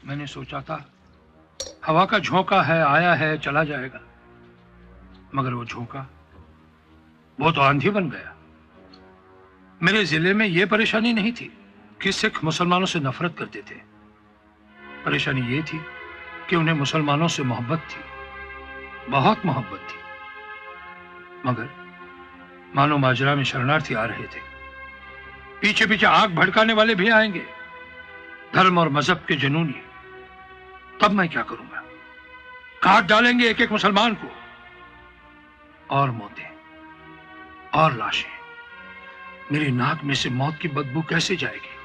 मैंने सोचा था हवा का झोंका है, आया है चला जाएगा, मगर वो झोंका वो तो आंधी बन गया। मेरे जिले में यह परेशानी नहीं थी कि सिख मुसलमानों से नफरत करते थे। परेशानी ये थी कि उन्हें मुसलमानों से मोहब्बत थी, बहुत मोहब्बत थी। मगर मानो माजरा में शरणार्थी आ रहे थे, पीछे पीछे आग भड़काने वाले भी आएंगे, धर्म और मजहब के जुनूनी। तब मैं क्या करूंगा? काट डालेंगे एक एक मुसलमान को, और मौतें और लाशें। मेरी नाक में से मौत की बदबू कैसे जाएगी?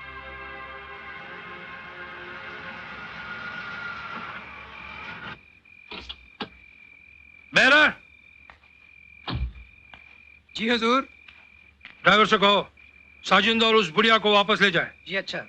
बेरा जी हुजूर। ड्राइवर से कहो साजिंद और उस बुढ़िया को वापस ले जाए। जी अच्छा।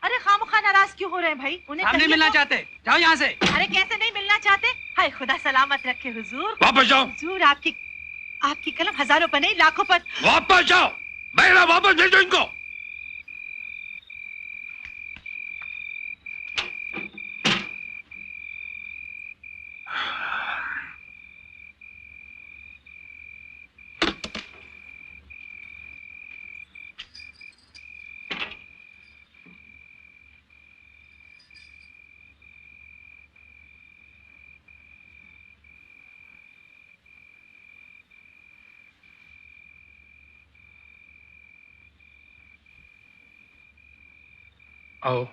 अरे खामखा नाराज क्यों हो रहे हैं भाई? उन्हें सामने मिलना चाहते, जाओ यहाँ से। अरे कैसे नहीं मिलना चाहते? हाय खुदा सलामत रखे हुजूर। वापस जाओ। हुजूर आपकी कलम हजारों पर नहीं लाखों पर। वापस जाओ। बेरा वापस भेजो इनको। आओ।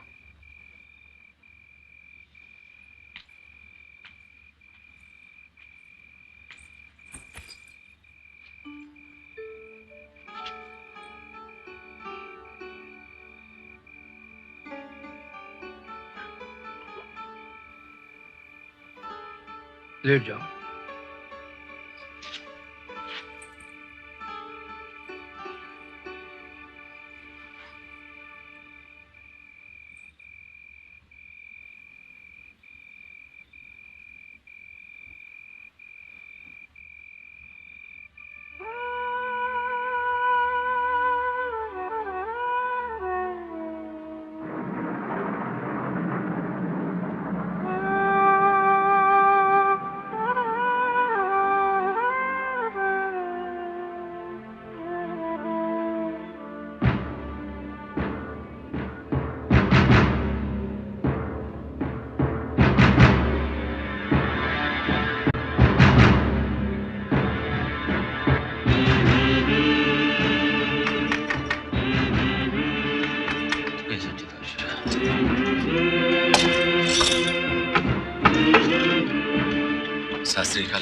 लेट जाओ।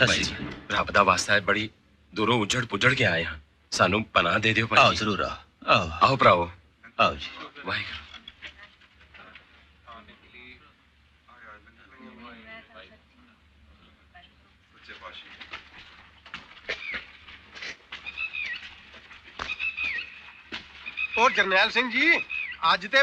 भाई जी रब दा वास्ता है, बड़ी दूरों उजड़ पुजड़ के आए हैं, सानू पनाह दे दियो भाई। आओ जरूर आओ। आओ भराओ। आओ जी। वाहिगुरू। तो जरनैल सिंह जी ਅੱਜ ਤੇ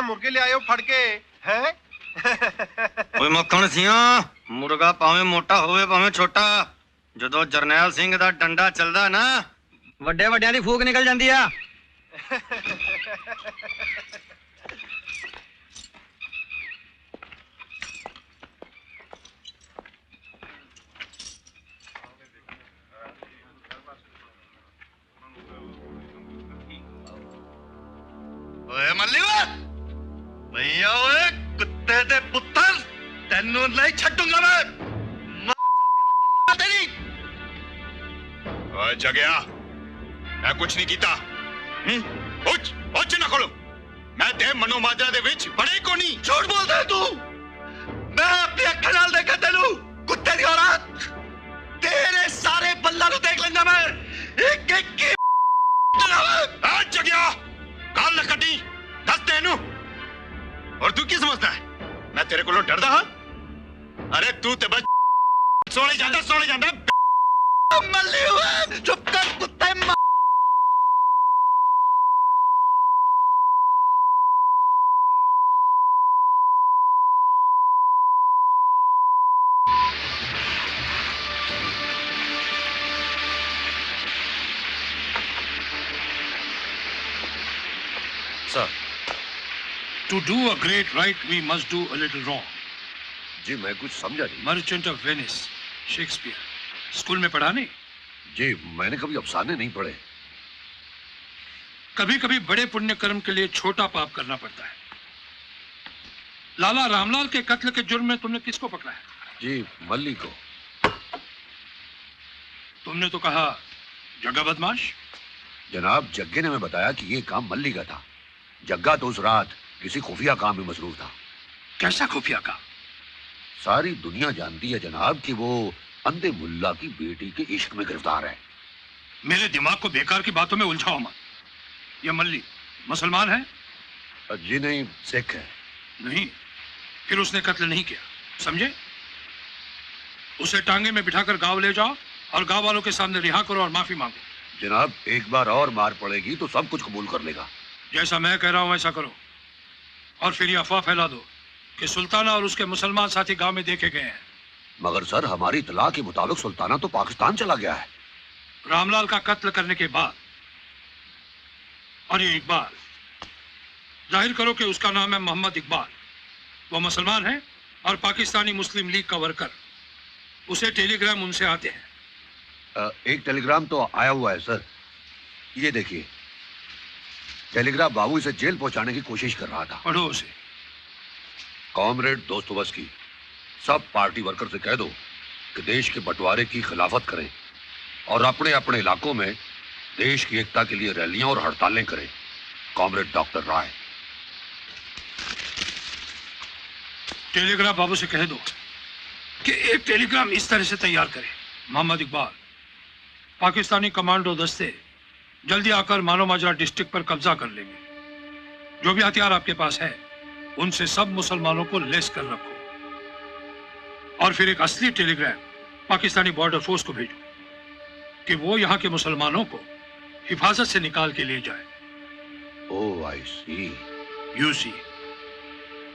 ਮੁਰਗੇ ਲਿਆਇਓ ਫੜ ਕੇ ਹੈ ਓਏ ਮੱਖਣ ਸਿਆ ਮੁਰਗਾ ਭਾਵੇਂ ਮੋਟਾ ਹੋਵੇ ਭਾਵੇਂ ਛੋਟਾ ਜਦੋਂ ਜਰਨੈਲ ਸਿੰਘ ਦਾ ਡੰਡਾ ਚੱਲਦਾ ਨਾ ਵੱਡੇ ਵੱਡਿਆਂ ਦੀ ਫੂਕ ਨਿਕਲ ਜਾਂਦੀ ਆ ਓਏ ਮੱਲੀ ਓਏ ਭਈਆ ਓਏ ਕੁੱਤੇ ਦੇ ਪੁੱਤਰ ਤੈਨੂੰ ਨਹੀਂ ਛੱਡੂੰਗਾ ਮੈਂ ਤੇਰੀ ਓਏ ਜਗਿਆ ਮੈਂ ਕੁਛ ਨਹੀਂ ਕੀਤਾ ਉੱਚ ਨਾ ਖੋਲੋ ਮੈਂ ਤੇ ਮਨੋ ਮਾਜਰਾ ਦੇ ਵਿੱਚ ਬੜੇ ਕੋਨੀ ਝੂਠ ਬੋਲਦਾ ਤੂੰ ਮੈਂ ਆਪਣੀ ਅੱਖਾਂ ਨਾਲ ਦੇਖਿਆ ਤੈਨੂੰ ਕੁੱਤੇ ਦੀ ਔਲਾਦ ਤੇਰੇ ਸਾਰੇ ਬੱਲਾਂ ਨੂੰ ਦੇਖ ਲੈਂਦਾ ਮੈਂ ਇੱਕ ਇੱਕ ਆ ਜਗਿਆ ਗੱਲ ਕੱਢੀ ਦੱਸ ਤੈਨੂੰ और तू की समझता है मैं तेरे को डरदा हाँ अरे तू तो बस सोने जाता मल्ली हुए चुप कर कुत्ते Sir, to do a great right, we must do a little wrong. जी मैं कुछ समझा नहीं। Merchant of Venice, Shakespeare, school में पढ़ा नहीं? जी मैंने कभी अफसाने नहीं पढ़े। कभी कभी बड़े पुण्य कर्म के लिए छोटा पाप करना पड़ता है। लाला रामलाल के कत्ल के जुर्म में तुमने किसको पकड़ा है? जी मल्ली को। तुमने तो कहा जग्गा बदमाश। जनाब जग्गे ने हमें बताया कि ये काम मल्ली का था। जग्गा तो उस रात किसी खुफिया काम में मसरूफ था। कैसा खुफिया काम? सारी दुनिया जानती है जनाब कि वो अंधे मुल्ला की बेटी के इश्क में गिरफ्तार है। मेरे दिमाग को बेकार की बातों में उलझाओ मत। ये मल्ली मुसलमान है? जी नहीं, सिख है। नहीं, फिर उसने कत्ल नहीं किया, समझे? उसे टांगे में बिठाकर गांव ले जाओ और गांव वालों के सामने रिहा करो और माफी मांगो। जनाब एक बार और मार पड़ेगी तो सब कुछ कबूल कर लेगा। जैसा मैं कह रहा हूं वैसा करो। और फिर ये अफवाह फैला दो कि सुल्ताना और उसके मुसलमान साथी गांव में देखे गए हैं। मगर सर हमारी इतला के मुताबिक सुल्ताना तो पाकिस्तान चला गया है। रामलाल का कत्ल करने के बाद। और ये इकबाल, जाहिर करो कि उसका नाम है मोहम्मद इकबाल। वो मुसलमान है और पाकिस्तानी मुस्लिम लीग का वर्कर। उसे टेलीग्राम उनसे आते हैं। एक टेलीग्राम तो आया हुआ है सर, ये देखिए। टेलीग्राम बाबू इसे जेल पहुंचाने की कोशिश कर रहा था। पढ़ो उसे। कॉमरेड दोस्तोवस्की, सब पार्टी वर्कर से कह दो कि देश के बंटवारे की खिलाफत करें और अपने अपने इलाकों में देश की एकता के लिए रैलियां और हड़तालें करें। कॉमरेड डॉक्टर राय। टेलीग्राम बाबू से कह दो कि एक टेलीग्राम इस तरह से तैयार करें। मोहम्मद इकबाल, पाकिस्तानी कमांडो दस्ते जल्दी आकर मानो माजरा डिस्ट्रिक्ट पर कब्जा कर लेंगे। जो भी हथियार आपके पास है उनसे सब मुसलमानों को लेस कर रखो। और फिर एक असली टेलीग्राम पाकिस्तानी बॉर्डर फोर्स को भेजो कि वो यहाँ के मुसलमानों को हिफाजत से निकाल के ले जाए। ओह आई सी। You see.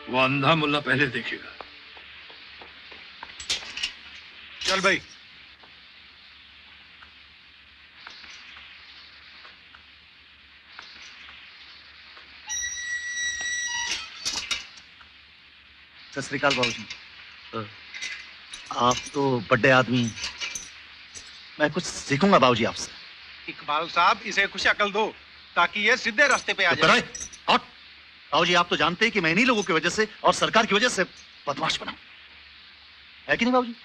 वो अंधा मुल्ला पहले देखेगा। चल भाई। सत श्री अकाल बाबूजी। आप तो बड़े आदमी हैं। मैं कुछ सीखूंगा बाबूजी आपसे। इकबाल साहब इसे कुछ अकल दो ताकि ये सीधे रास्ते पे आ जाए। बाबूजी आप तो जानते हैं कि मैं इन्हीं लोगों की वजह से और सरकार की वजह से बदमाश बना, है कि नहीं बाबूजी?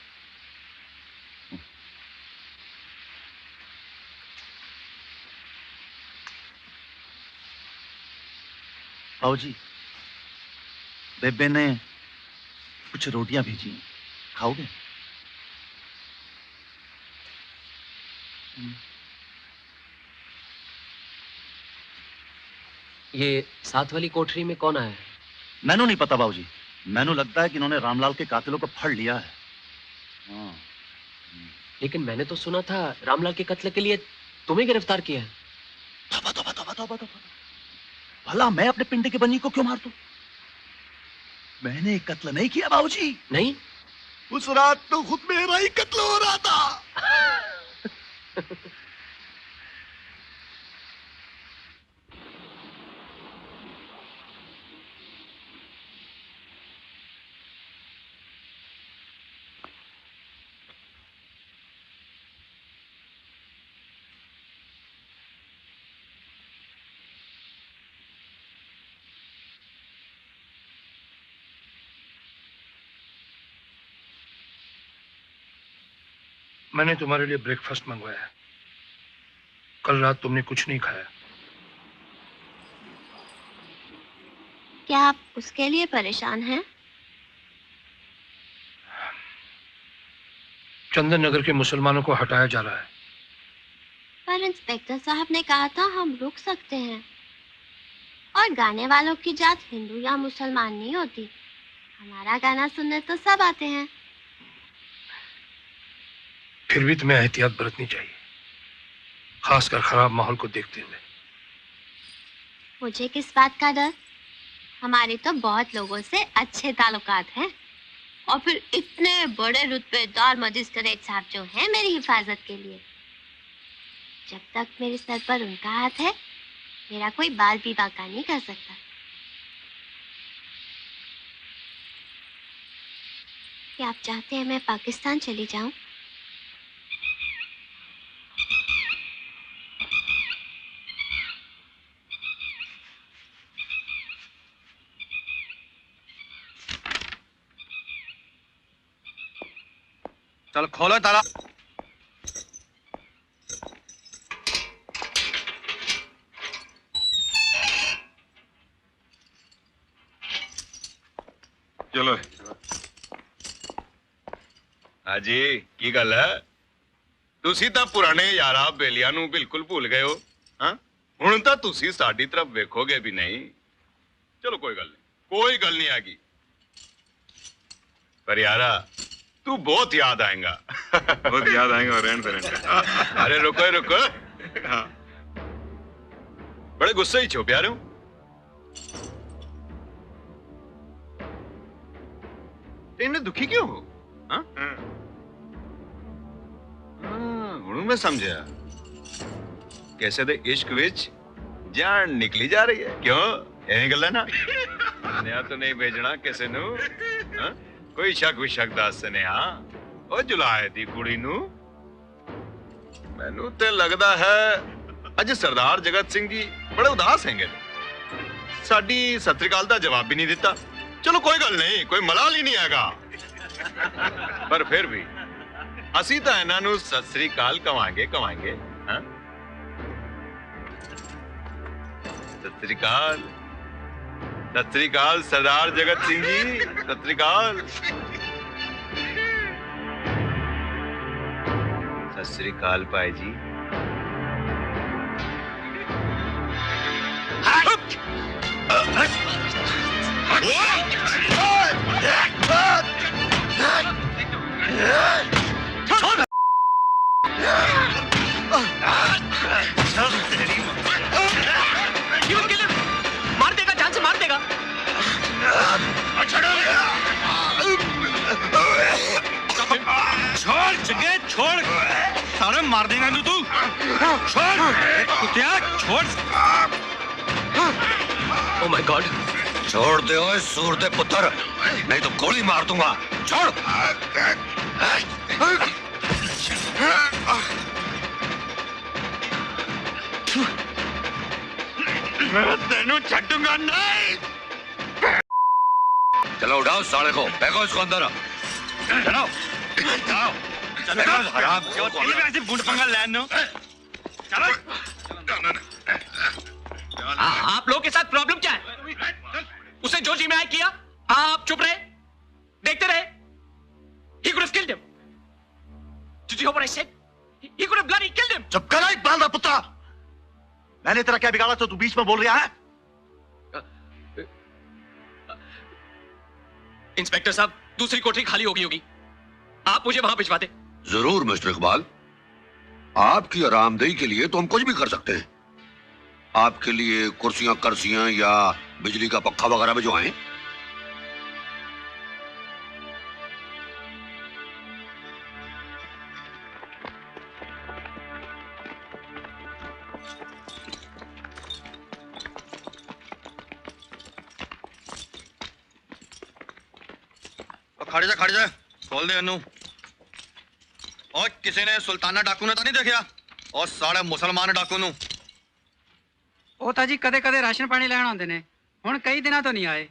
बाबूजी बेबे ने कुछ रोटियां भेजी, खाओगे? ये साथ वाली कोठरी में कौन आया है? मैनू नहीं पता बाबूजी। मैनू लगता है कि इन्होंने रामलाल के कातिलों को फड़ लिया है। हाँ। लेकिन मैंने तो सुना था रामलाल के कत्ल के लिए तुम्हें गिरफ्तार किया है। तौबा तौबा तौबा तौबा तौबा। भला मैं अपने पिंड के बनी को क्यों मार दूं? मैंने कत्ल नहीं किया बाबूजी। नहीं? उस रात तो खुद मेरा ही कत्ल हो रहा था। मैंने तुम्हारे लिए ब्रेकफास्ट मंगवाया है। कल रात तुमने कुछ नहीं खाया। क्या आप उसके लिए परेशान हैं? चंदन नगर के मुसलमानों को हटाया जा रहा है। पर इंस्पेक्टर साहब ने कहा था हम रुक सकते हैं। और गाने वालों की जात हिंदू या मुसलमान नहीं होती। हमारा गाना सुनने तो सब आते हैं। फिर भी तुम्हें एहतियात बरतनी चाहिए, खासकर खराब माहौल को देखते हुए। मुझे किस बात का डर? हमारे तो बहुत लोगों से अच्छे ताल्लुकात हैं। और फिर इतने बड़े रुतबेदार मजिस्ट्रेट साहब जो हैं मेरी हिफाजत के लिए। जब तक मेरे सर पर उनका हाथ है, मेरा कोई बाल भी बाका नहीं कर सकता। क्या आप चाहते हैं मैं पाकिस्तान चली जाऊं? चल खोलो ताला। चलो हाजी की गल है? तुसी तां पुराने यारा बेलियां नूं बिल्कुल भूल गए हो। हां हुण तां तुसी साडी तरफ वेखोगे भी नहीं। चलो कोई गल नहीं आगी। पर यारा तू बहुत याद आएगा। बहुत याद आएगा और रहन सहन। अरे रुको हाँ। बड़े गुस्से ही छो प्यारे हो। इन्हें दुखी क्यों हो? हुण मैं समझा कैसे दे इश्क विच जान निकली जा रही है। क्यों एवें गल्लां ना नया तो नहीं भेजना किसे नू। कोई शक विशक दस नेहा ओ जुलाए दी कुड़ी नू। मैनू ते लगदा है अज सरदार जगत सिंह जी बड़े उदास हैंगे। साडी सत श्री अकाल दा जवाब भी नहीं दिता। चलो कोई गल नहीं, कोई मलाल ही नहीं हैगा। पर फिर भी असी तो इन्हां नू सत श्री अकाल कवांगे। हां सत श्री अकाल सरदार जगत सिंह जी, सत श्री अकाल। सत श्री अकाल भाई जी। मार देगा, जान से मार देगा। छोड़ जगह छोड़, सारे मार देगा तू। छोड़ कुत्तिया छोड़। Oh my God. छोड़ दे ओए सूर दे पुत्र, नहीं तो गोली मार दूंगा। छोड़। मैं तेनू छड्डूंगा नहीं। चलो उठाओ साले को, फेंको इसको अंदर। चलो हराम ऐसे गुंड पंगा लैन। चलो आप लोगों के साथ प्रॉब्लम क्या है? उसे जो जी में आया किया, आप चुप रहे, देखते रहे। He could have killed him. Did you hear what I said? He could have bloody killed him. चुप कर इकबाल दा पुत्रा। मैंने तेरा क्या बिगाड़ा तो तू बीच में बोल रहा है? इंस्पेक्टर साहब, दूसरी कोठरी खाली होगी। आप मुझे वहां भिजवा दे। जरूर मिस्टर इकबाल, आपकी आरामदेही के लिए तो हम कुछ भी कर सकते हैं। आपके लिए कुर्सियां कर्सियां या बिजली का पक्का वगैरह भिजवाएं? खड़ जा खोल दे इनू। और किसी ने सुल्ताना डाकू ने तो नहीं देखा और सारे मुसलमान डाकू नू। ਉਹ ਤਾਂ ਜੀ ਕਦੇ ਕਦੇ ਰਾਸ਼ਨ ਪਾਣੀ ਲੈਣ ਆਉਂਦੇ ਨੇ, ਹੁਣ ਕਈ ਦਿਨਾਂ ਤੋਂ ਨਹੀਂ ਆਏ।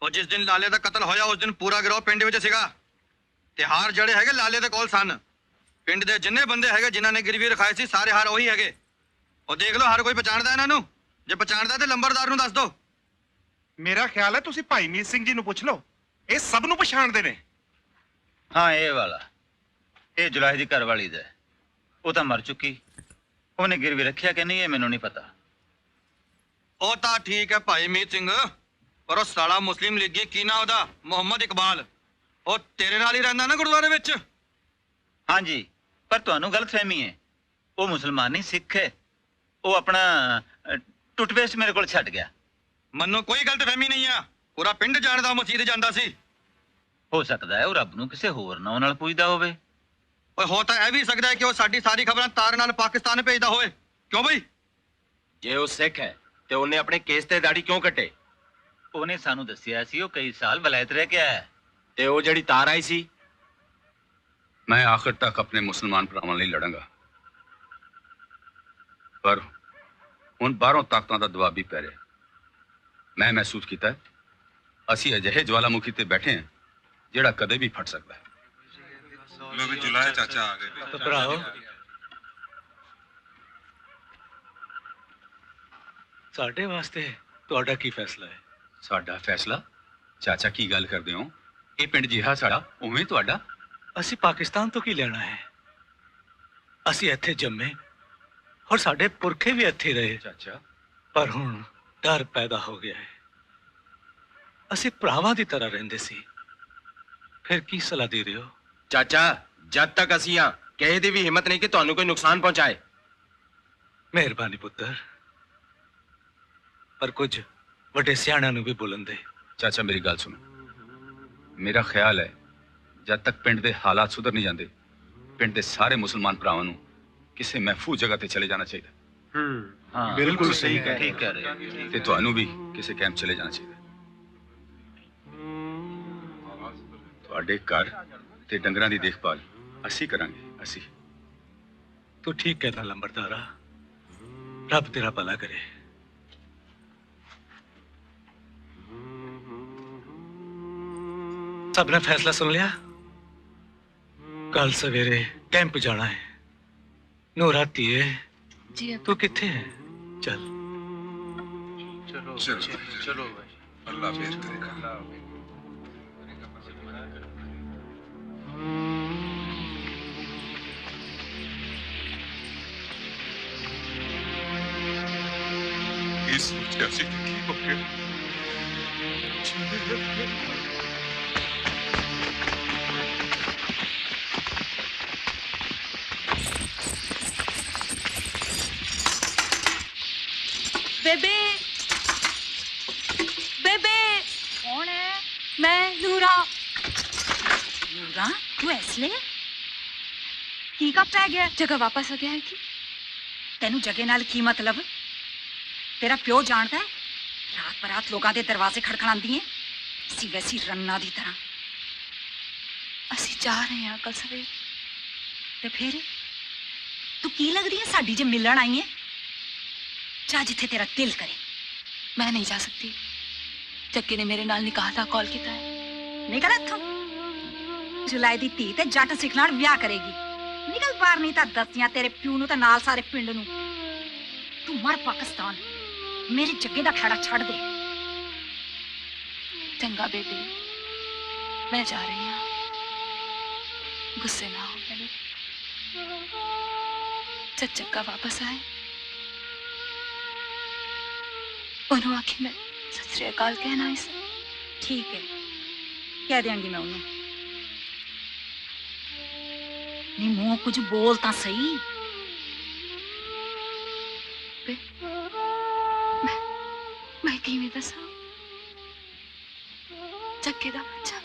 और जिस दिन लाले का कत्ल होया उस दिन पूरा गिरोह पिंड विच सीगा ते हार जड़े हैगे लाले दे कोल सन। पिंड दे जिन्ने बंदे हैगे जिन्हां ने गिरवी रखाए सी सारे हार वही हैगे। और देख लो हर कोई पहचानदा इन्हां नू, जे पहचानदा ते लंबरदार नू दस दो। मेरा ख्याल है तुसी भाई मीत सिंह जी नू पुछ लो, ये सब नू पछाणदे ने। हाँ ये वाला ये जुलाई दी घर वाली दे, वो तो मर चुकी, ਉਹਨੇ गिरवी रखिया कि नहीं ये मैनू नहीं पता। ਉਹ ਤਾਂ ਠੀਕ ਹੈ ਭਾਈ ਮੀਤ ਸਿੰਘ, ਪਰ ਉਹ ਸਾਲਾ ਮੁਸਲਿਮ ਲੀਗੀ ਕੀ ਨਾ ਉਹਦਾ ਮੁਹੰਮਦ ਇਕਬਾਲ, ਉਹ ਤੇਰੇ ਨਾਲ ਹੀ ਰਹਿੰਦਾ ਨਾ ਗੁਰਦੁਆਰੇ ਵਿੱਚ। हाँ जी पर ਤੁਹਾਨੂੰ ਗਲਤਫਹਿਮੀ ਹੈ, ਉਹ ਮੁਸਲਮਾਨ ਨਹੀਂ ਸਿੱਖ ਹੈ। ਉਹ ਆਪਣਾ ਟੁੱਟਪੇਸਟ ਮੇਰੇ ਕੋਲ ਛੱਡ ਗਿਆ। ਮੈਨੂੰ ਕੋਈ ਗਲਤਫਹਿਮੀ ਨਹੀਂ ਆ, ਪੂਰਾ ਪਿੰਡ ਜਾਣਦਾ ਮਸਜਿਦ ਜਾਂਦਾ ਸੀ। ਹੋ ਸਕਦਾ ਹੈ ਉਹ ਰੱਬ ਨੂੰ ਕਿਸੇ ਹੋਰ ਨਾਂ ਨਾਲ ਪੁੱਛਦਾ ਹੋਵੇ। ਓਏ ਹੋ ਤਾਂ ਇਹ ਵੀ ਸਕਦਾ ਹੈ ਕਿ ਉਹ ਸਾਡੀ ਸਾਰੀ ਖਬਰਾਂ ਤਾਰ ਨਾਲ ਪਾਕਿਸਤਾਨ ਭੇਜਦਾ ਹੋਵੇ। ਕਿਉਂ ਬਈ? ਜੇ ਉਹ ਸਿੱਖ ਹੈ ਤੇ ਉਹਨੇ ਆਪਣੇ ਕੇਸ ਤੇ ਦਾੜੀ ਕਿਉਂ ਕੱਟੇ? ਉਹਨੇ ਸਾਨੂੰ ਦੱਸਿਆ ਸੀ ਉਹ ਕਈ ਸਾਲ ਵਲਾਇਤ ਰਹਿ ਕੇ ਆਇਆ ਤੇ ਉਹ ਜਿਹੜੀ ਤਾਰ ਆਈ ਸੀ। मैं आखिर तक अपने मुसलमान भरावां लई लड़ांगा, पर हुण बाहरों ताकतां दा दबाव भी पै रिहा। मैं महसूस कीता असीं अजिहे ज्वालामुखी ते बैठे हैं जिहड़ा कदे भी फट सकदा है। लो भी जुलाए चाचा आ गए। तो भराओ साडे वास्ते तुहाडा की फैसला है? साडा फैसला? चाचा की गल करदे हो? ये पिंड जिहा साडा उवें तुहाडा। ਅਸੀਂ ਪਾਕਿਸਤਾਨ ਤੋਂ ਕੀ ਲੈਣਾ ਹੈ? ਅਸੀਂ ਇੱਥੇ ਜੰਮੇ ਔਰ ਸਾਡੇ ਪੁਰਖੇ ਵੀ ਇੱਥੇ ਰਹੇ ਚਾਚਾ, ਪਰ ਹੁਣ ਡਰ ਪੈਦਾ ਹੋ ਗਿਆ ਹੈ। ਅਸੀਂ ਭਰਾਵਾਂ ਦੀ ਤਰ੍ਹਾਂ ਰਹਿੰਦੇ ਸੀ, ਫਿਰ ਕੀ ਸਲਾਹ ਦੇ ਰਹੇ ਹੋ? ਚਾਚਾ ਜਦ ਤੱਕ ਅਸੀਂ ਆ ਕਿਸੇ ਦੀ ਵੀ ਹਿੰਮਤ ਨਹੀਂ ਕਿ ਤੁਹਾਨੂੰ ਕੋਈ ਨੁਕਸਾਨ ਪਹੁੰਚਾਏ। ਮਿਹਰਬਾਨੀ ਪੁੱਤਰ, ਪਰ ਕੁਝ ਵੱਡੇ ਸਿਆਣਿਆਂ ਨੂੰ ਵੀ ਬੋਲਣ ਦੇ। ਚਾਚਾ ਮੇਰੀ ਗੱਲ ਸੁਣੋ, ਮੇਰਾ ਖਿਆਲ ਹੈ जब तक पिंड के हालात सुधर नहीं जाते पिंड के सारे मुसलमान भरावां नूं किसी महफूज जगह ते चले जाना चाहिए। हाँ बिल्कुल सही ठीक कह रहे हो। ते तुहानूं भी किसी कैंप चले जाना चाहिए। तुहाडे घर ते डंगरां दी देखभाल असीं करांगे। असीं। तू ठीक कहता लंबरदारा, रब तेरा भला करे। सबने फैसला सुन लिया? कल सवेरे कैंप जाना है। नूरा तिये जी तू किथे है? चल चलो चलो चलो भाई, अल्लाह मेहर करेगा। इस जैसी की हो गया। बेबे बेबे कौन है? मैं नूरा। नूरा तू इसलिए की कब पै गया? जगह वापस आ गया है कि तेनू जगह नाल की मतलब? तेरा प्यो जानता है रात बरात लोगों के दरवाजे खड़खड़ांदी है सी वैसी रन्ना दी तरह। ਅਸੀਂ ਜਾ ਰਹੇ ਹਾਂ ਕੱਲ ਸਵੇਰ। ते फिर तू की लगदी है साडी जे मिलन आई है? जा जिथे तेरा दिल करे। मैं नहीं जा सकती। जग्गे ने मेरे नाल निकाह दा कॉल किया है। निकल इत्थों। जुलाई दी धी ते जट सिख नाल ब्याह करेगी। निकल बाहर नहीं तां दसियां तेरे प्यू नूं ते नाल सारे पिंड नूं। तू मर पाकिस्तान, मेरे जग्गे दा खड़ा छड़ दे। चंगा बेबे, मैं जा रही हूँ। गुस्से ना हो पहले। जब जग्गा वापस आए उन्होंने आखिर में सत श्री अकाल कहना इसे। ठीक है, कह देंगी मैं उन्हें। नहीं मुंह कुछ बोल ता सही। पे मैं किवें दसां जग्गे दा बच्चा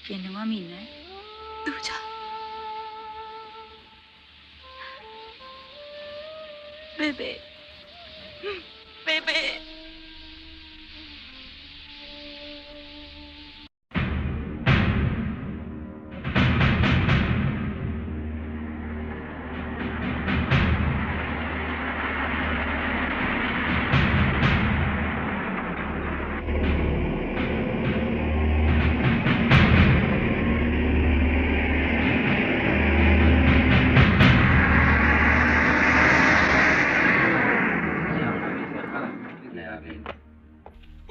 किन्नवा महीना है दूजा बेबे बेबे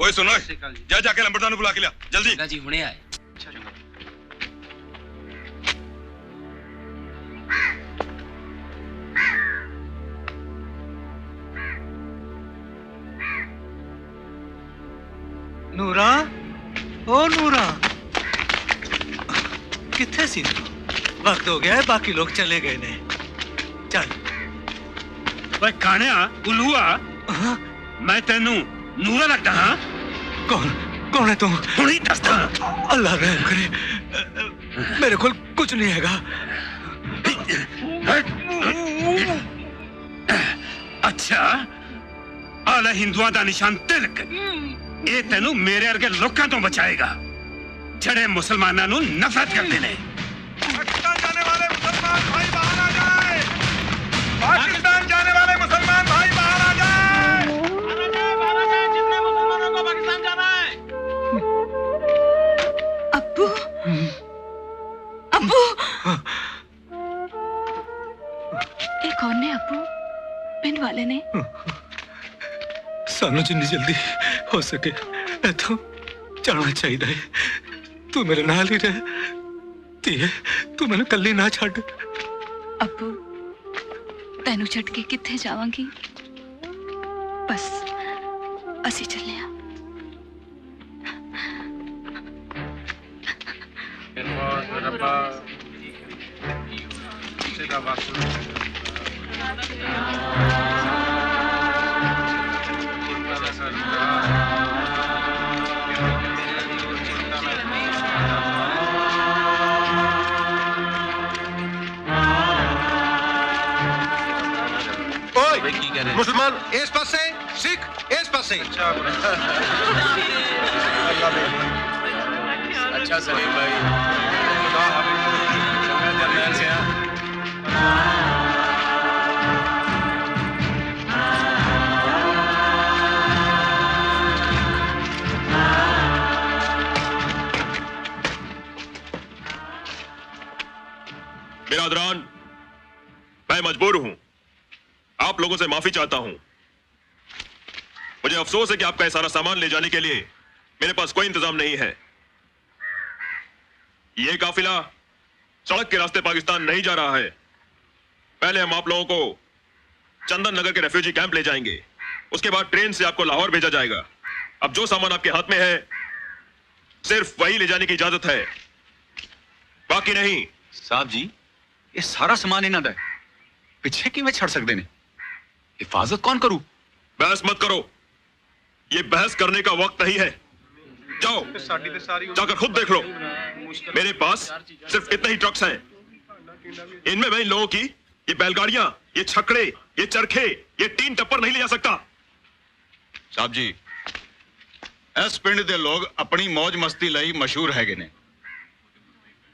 ओए सुनो, जा जाके लंबड़दार बुला के लिया जल्दी। जी हुणे आए। नूरा, ओ नूरा, किथे सी तू? वक्त हो गया है, बाकी लोग चले गए ने। चल। भाई कान्या उल्लुआ, मैं तेनू नूरा लगता हाँ? कौन है तू? हुणी दसदा। अल्लाह रहम करे, मेरे को कुछ नहीं हैगा। अच्छा, आला हिंदुआ दा निशान तिलक ये तेनू मेरे अर्गे लोकां तो बचाएगा जड़े मुसलमानां नू नफरत करते ने। पाकिस्तान जाने वाले मुसलमान भाई बाहर आ जाए। पाकिस्तान जाने वाले मुसलमान भाई बाहर आ जाए। जितने मुसलमानों को पाकिस्तान जाना है। अब्बू, अब्बू, ये कौन है अब्बू? पिंड वाले ने? सानू जिन्नी जल्दी हो सके इथों जाना चाहिए। तू मेरे नाल ही रह धीए, तू मैनू कल्ली ना छड्ड। अब्बू तेनू छड्ड के किथे जावांगी? बस असी चले आ। मुसलमान इस पासे, सिख इस पासे। अच्छा सलीम भाई, जर्नैल से बिरादरान, मैं मजबूर हूं, आप लोगों से माफी चाहता हूं। मुझे अफसोस है कि आपका यह सारा सामान ले जाने के लिए मेरे पास कोई इंतजाम नहीं है। यह काफिला सड़क के रास्ते पाकिस्तान नहीं जा रहा है। पहले हम आप लोगों को चंदन नगर के रेफ्यूजी कैंप ले जाएंगे, उसके बाद ट्रेन से आपको लाहौर भेजा जाएगा। अब जो सामान आपके हाथ में है सिर्फ वही ले जाने की इजाजत है, बाकी नहीं। साहब जी, ये सारा सामान इन्हां दा पिछे किवें छड़ सकते ने? हिफाजत कौन करूं? बहस मत करो, ये बहस करने का वक्त नहीं है। जाओ जाकर खुद देख लो। मेरे पास सिर्फ इतने ही ट्रक्स हैं, इनमें मैं इन लोगों की ये बैलगाड़ियां, ये छकड़े, ये चरखे, ये टीन टप्पर नहीं ले जा सकता। साहब जी, इस पिंड दे लोग अपनी मौज मस्ती लई मशहूर हैगे ने।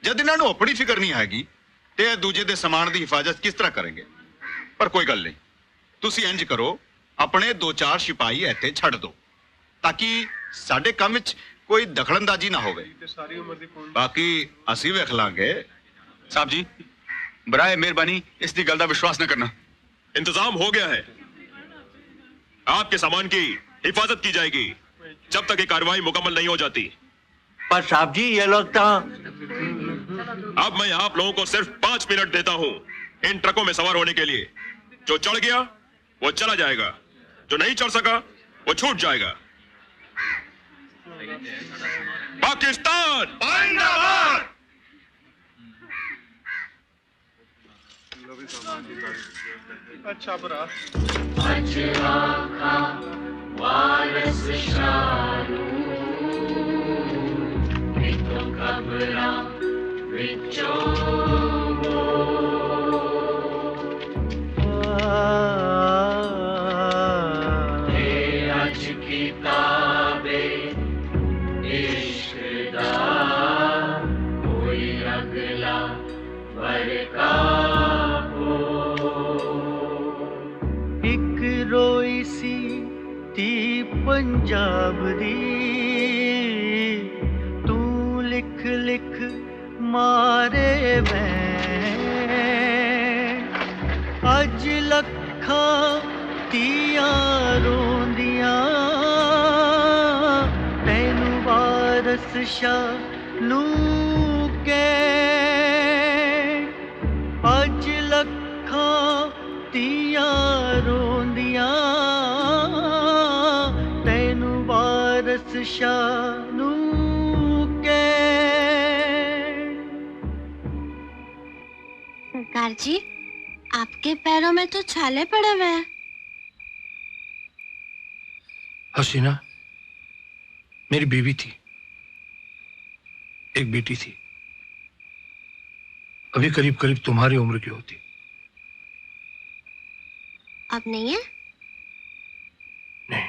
जद इन्हां नूं अपनी फिक्र नहीं हैगी ते दूजे दे समान दी हिफाजत किस तरह करेंगे? पर कोई गल नहीं, तुसी इंज करो, अपने 2-4 सिपाही इत्थे छड़ दो ताकि साडे काम विच कोई दखलंदाजी ना होवे। बाकी असी वेख लांगे। साहब जी, बराए मेहरबानी इसकी गल का विश्वास न करना। इंतजाम हो गया है, आपके सामान की हिफाजत की जाएगी जब तक ये कार्रवाई मुकम्मल नहीं हो जाती। पर साहब जी, ये लोग तो अब मैं आप लोगों को सिर्फ 5 मिनट देता हूं इन ट्रकों में सवार होने के लिए। जो चढ़ गया वो चला जाएगा, जो नहीं चढ़ सका वो छूट जाएगा। पाकिस्तान जिंदाबाद, अच्छा भरा वारस शानू तो कबरा विचो आज किताबे इश्क दा कोई अगला वर्का एक रोई सी ती पंजाब दी तू लिख लिख मारे मैं अज लखा तियां रोंदियां तैनू वारस शाह नू कै अज लखा तियां रोंदियां तैनू वारस शाह नू कै सरकार जी आपके पैरों में तो छाले पड़े हुए हैं। हसीना मेरी बीवी थी, एक बेटी थी, अभी करीब करीब तुम्हारी उम्र की होती। अब नहीं है? नहीं,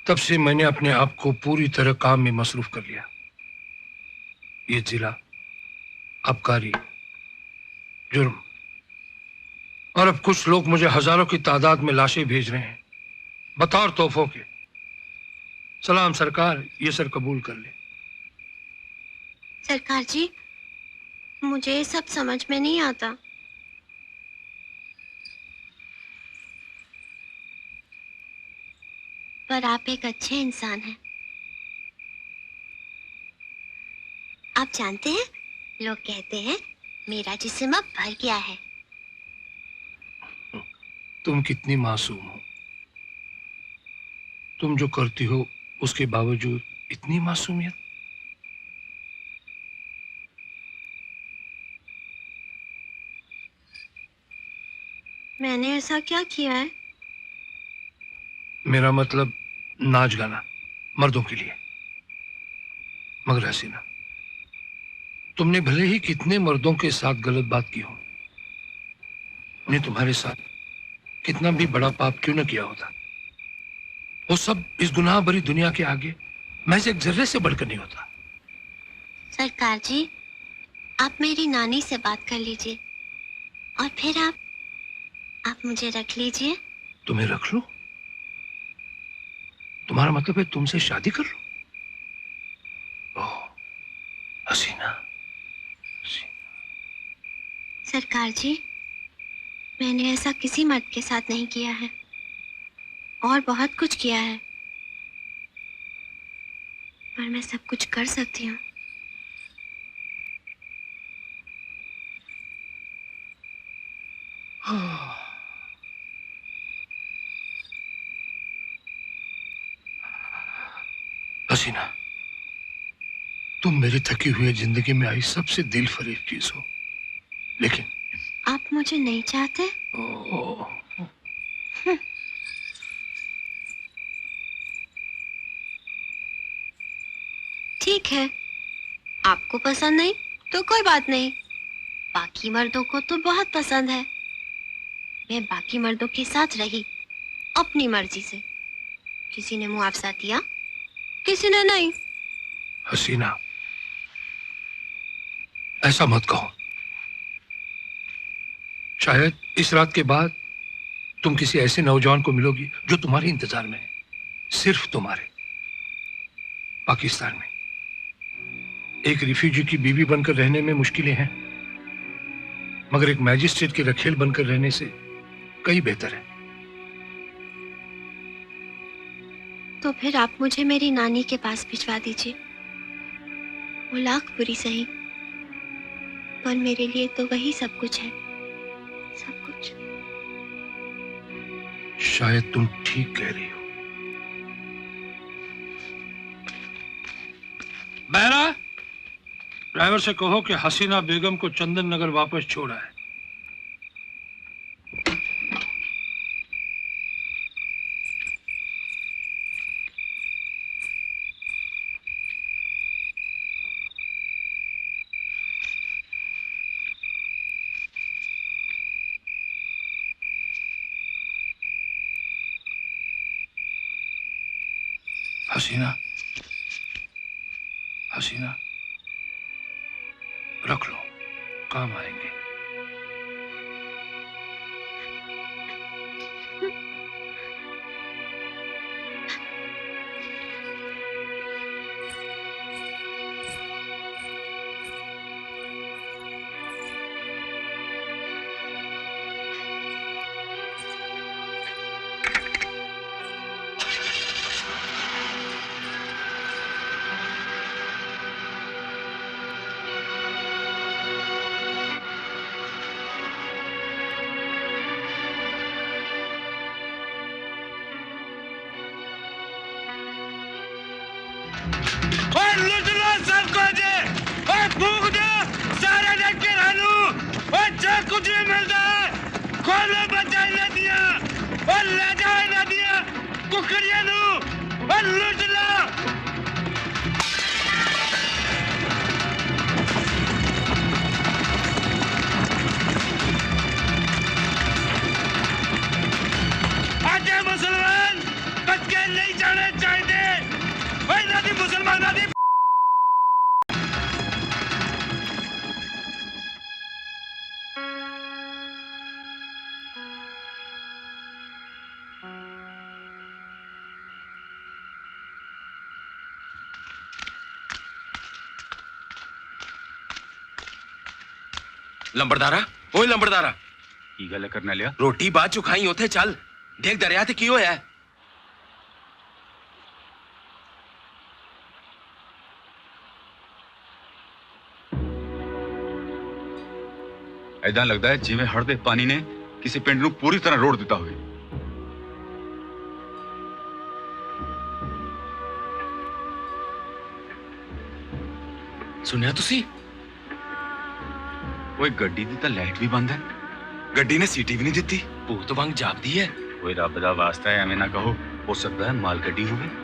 तब से मैंने अपने आप को पूरी तरह काम में मसरूफ कर लिया। ये जिला, आबकारी, जुर्म, और अब कुछ लोग मुझे हजारों की तादाद में लाशें भेज रहे हैं बतौर तोहफों के। सलाम सरकार, ये सर कबूल कर ले। सरकार जी मुझे ये सब समझ में नहीं आता। पर आप एक अच्छे इंसान हैं। आप जानते हैं लोग कहते हैं मेरा जिस्म अब भर गया है। तुम कितनी मासूम हो, तुम जो करती हो उसके बावजूद इतनी मासूमियत। मैंने ऐसा क्या किया है? मेरा मतलब नाच गाना मर्दों के लिए। मगर हसीना, तुमने भले ही कितने मर्दों के साथ गलत बात की हो, उन्हें तुम्हारे साथ कितना भी बड़ा पाप क्यों न किया होता, वो सब इस गुनाह भरी दुनिया के आगे महज एक जर्रे से बढ़कर नहीं होता। सरकार जी आप मेरी नानी से बात कर लीजिए और फिर आप मुझे रख लीजिए। तुम्हें रख लो? तुम्हारा मतलब है तुमसे शादी कर लो? ओह हसीना। सरकार जी मैंने ऐसा किसी मर्द के साथ नहीं किया है और बहुत कुछ किया है, पर मैं सब कुछ कर सकती हूँ। हसीना, तुम मेरी थकी हुई जिंदगी में आई सबसे दिल फरेब चीज हो, लेकिन आप मुझे नहीं चाहते? ठीक है, आपको पसंद नहीं तो कोई बात नहीं, बाकी मर्दों को तो बहुत पसंद है। मैं बाकी मर्दों के साथ रही अपनी मर्जी से। किसी ने मुआवजा दिया, किसी ने नहीं। हसीना ऐसा मत कहो। शायद इस रात के बाद तुम किसी ऐसे नौजवान को मिलोगी जो तुम्हारे इंतजार में है, सिर्फ तुम्हारे। पाकिस्तान में एक रिफ्यूजी की बीवी बनकर रहने में मुश्किलें हैं, मगर एक मैजिस्ट्रेट की रखेल बनकर रहने से कई बेहतर है। तो फिर आप मुझे मेरी नानी के पास भिजवा दीजिए। वो लाख बुरी सही, पर मेरे लिए तो वही सब कुछ है, सब कुछ। शायद तुम ठीक कह रही हो। बहरा, ड्राइवर से कहो कि हसीना बेगम को चंदन नगर वापस छोड़ा है। हसीना, हसीना रख लो, काम आएंगे। लंबरदारा, ओए लंबरदारा, की गल करने लिया? रोटी बात चुखाई उथे चल, देख दरिया ते की होया है। ऐदा लगता है जिवें हड़ दे पानी ने किसी पिंड नूं पूरी तरह रोड़ दिता होवे। सुनिया तुसी? ओए गड्डी दी तां लाइट भी बंद है, गड्डी ने सीटी भी नहीं दिती। भूत वांग जापदी है। ओए रब दा वास्ता है, एवें ना कहो, हो सकता है माल गड्डी होवे।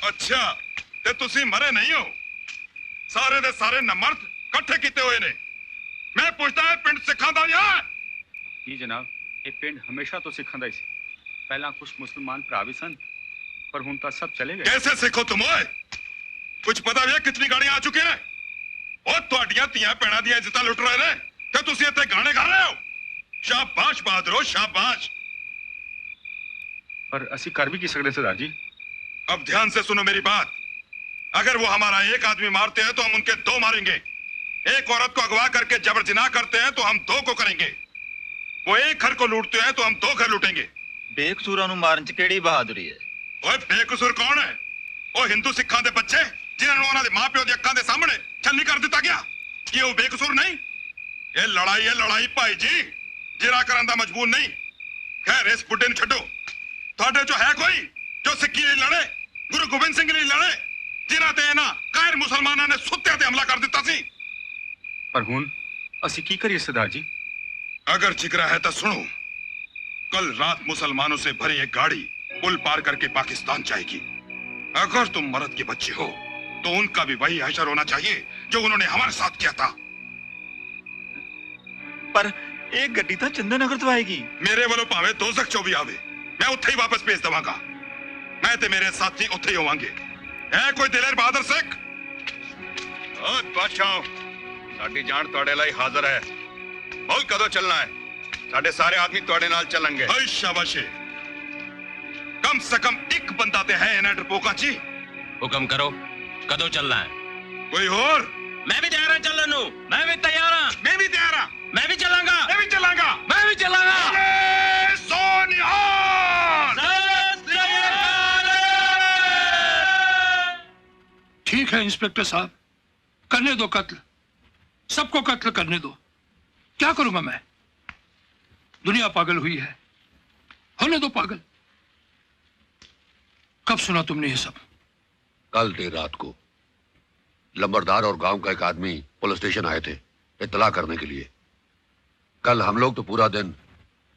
अच्छा ते तुसी मरे नहीं हो, सारे दे सारे नमर्द इकट्ठे किते हुए ने। मैं पूछता है पिंड सिखां दा या? जी जनाब, ये पिंड हमेशा तो सिखां दा ही सी। पहला कुछ मुसलमान भरा भी सन, पर हुण तां सब चले गए। कैसे सिखो तुम ओए? कुछ पता भी है कितनी गाड़ियां आ चुकी ने? और तुहाडियां धीआं भैणां दी इज्जतां लुट रहे ने ते तुसी इत्थे गाने गा रहे हो? शाबाश बहादुरो, शाबाश। पर असी कर भी की सकदे सरदार जी? अब ध्यान से सुनो मेरी बात। अगर वो हमारा एक आदमी मारते हैं तो हम उनके दो मारेंगे। एक औरत को अगवा करके जबर जिना करते हैं तो हम दो को करेंगे। वो एक घर को लूटते हैं तो हम दो घर लूटेंगे। बेकसूरां नूं मारन च किहड़ी बहादुरी है? ओए बेकसूर कौन है? ਉਹ ਹਿੰਦੂ ਸਿੱਖਾਂ ਦੇ ਬੱਚੇ ਜਿਨ੍ਹਾਂ ਨੂੰ ਉਹਨਾਂ ਦੇ ਮਾਪਿਓ ਦੀ ਅੱਖਾਂ ਦੇ ਸਾਹਮਣੇ ਛੰਨੀ ਕਰ ਦਿੱਤਾ ਗਿਆ, ਕੀ ਉਹ ਬੇਕਸੂਰ ਨਹੀਂ? ਇਹ ਲੜਾਈ ਹੈ ਲੜਾਈ ਭਾਈ ਜੀ, ਜਿਰਾ ਕਰਨ ਦਾ ਮਜਬੂਰ ਨਹੀਂ। ਖੈਰ ਇਸ ਬੁੱਢੇ ਨੂੰ ਛੱਡੋ। ਤੁਹਾਡੇ ਚੋਂ ਹੈ ਕੋਈ ਜੋ ਸਿੱਖੀ ਲਈ ਲੜੇ, ਗੁਰੂ ਗੋਬਿੰਦ ਸਿੰਘ ਲਈ ਲੜੇ, ਜਿਨ੍ਹਾਂ ਤੇ ਇਹਨਾਂ ਗੈਰ ਮੁਸਲਮਾਨਾਂ ਨੇ ਸੁੱਤਿਆਂ ਤੇ ਹਮਲਾ ਕਰ ਦਿੱਤਾ ਸੀ? पर हुन ਅਸੀਂ ਕੀ करिए सरदार जी? अगर जिगरा है तो सुनो, कल रात मुसलमानों से भरी एक गाड़ी पुल पार करके पाकिस्तान जाएगी। अगर तुम मर्द के बच्चे हो तो उनका भी वही हशर होना चाहिए जो उन्होंने हमारे साथ किया था। पर एक गड्डी तो चंदनगर तो आएगी। मेरे वालों भावे दोजख चो भी आवे, मैं उत्थे ही वापस भेज दवांगा। मैं ते मेरे साथी उत्थे ही होवांगे। है कोई दिलेर बहादुर सिख? बादशाह, साडी जान तुहाडे लई हाजिर है। बोल कदों चलना है? साडे सारे आदमी तुहाडे नाल चलेंगे। हाय शाबाशी। कम से कम एक बंदा ते है इन्हें डरपोका जी। हुक्म करो, कदों चलना है? कोई और? मैं भी तैयार हूं चलने नू। मैं भी तैयार हूं। मैं भी तैयार हूं। मैं भी चलांगा। मैं भी चलांगा। मैं भी चलांगा। सोनिहाल। ठीक है इंस्पेक्टर साहब, करने दो कत्ल, सबको कत्ल करने दो। क्या करूंगा मैं? दुनिया पागल हुई है, होने दो पागल। कब सुना तुमने ये सब? कल देर रात को लंबरदार और गांव का एक आदमी पुलिस स्टेशन आए थे इत्तला करने के लिए। कल हम लोग तो पूरा दिन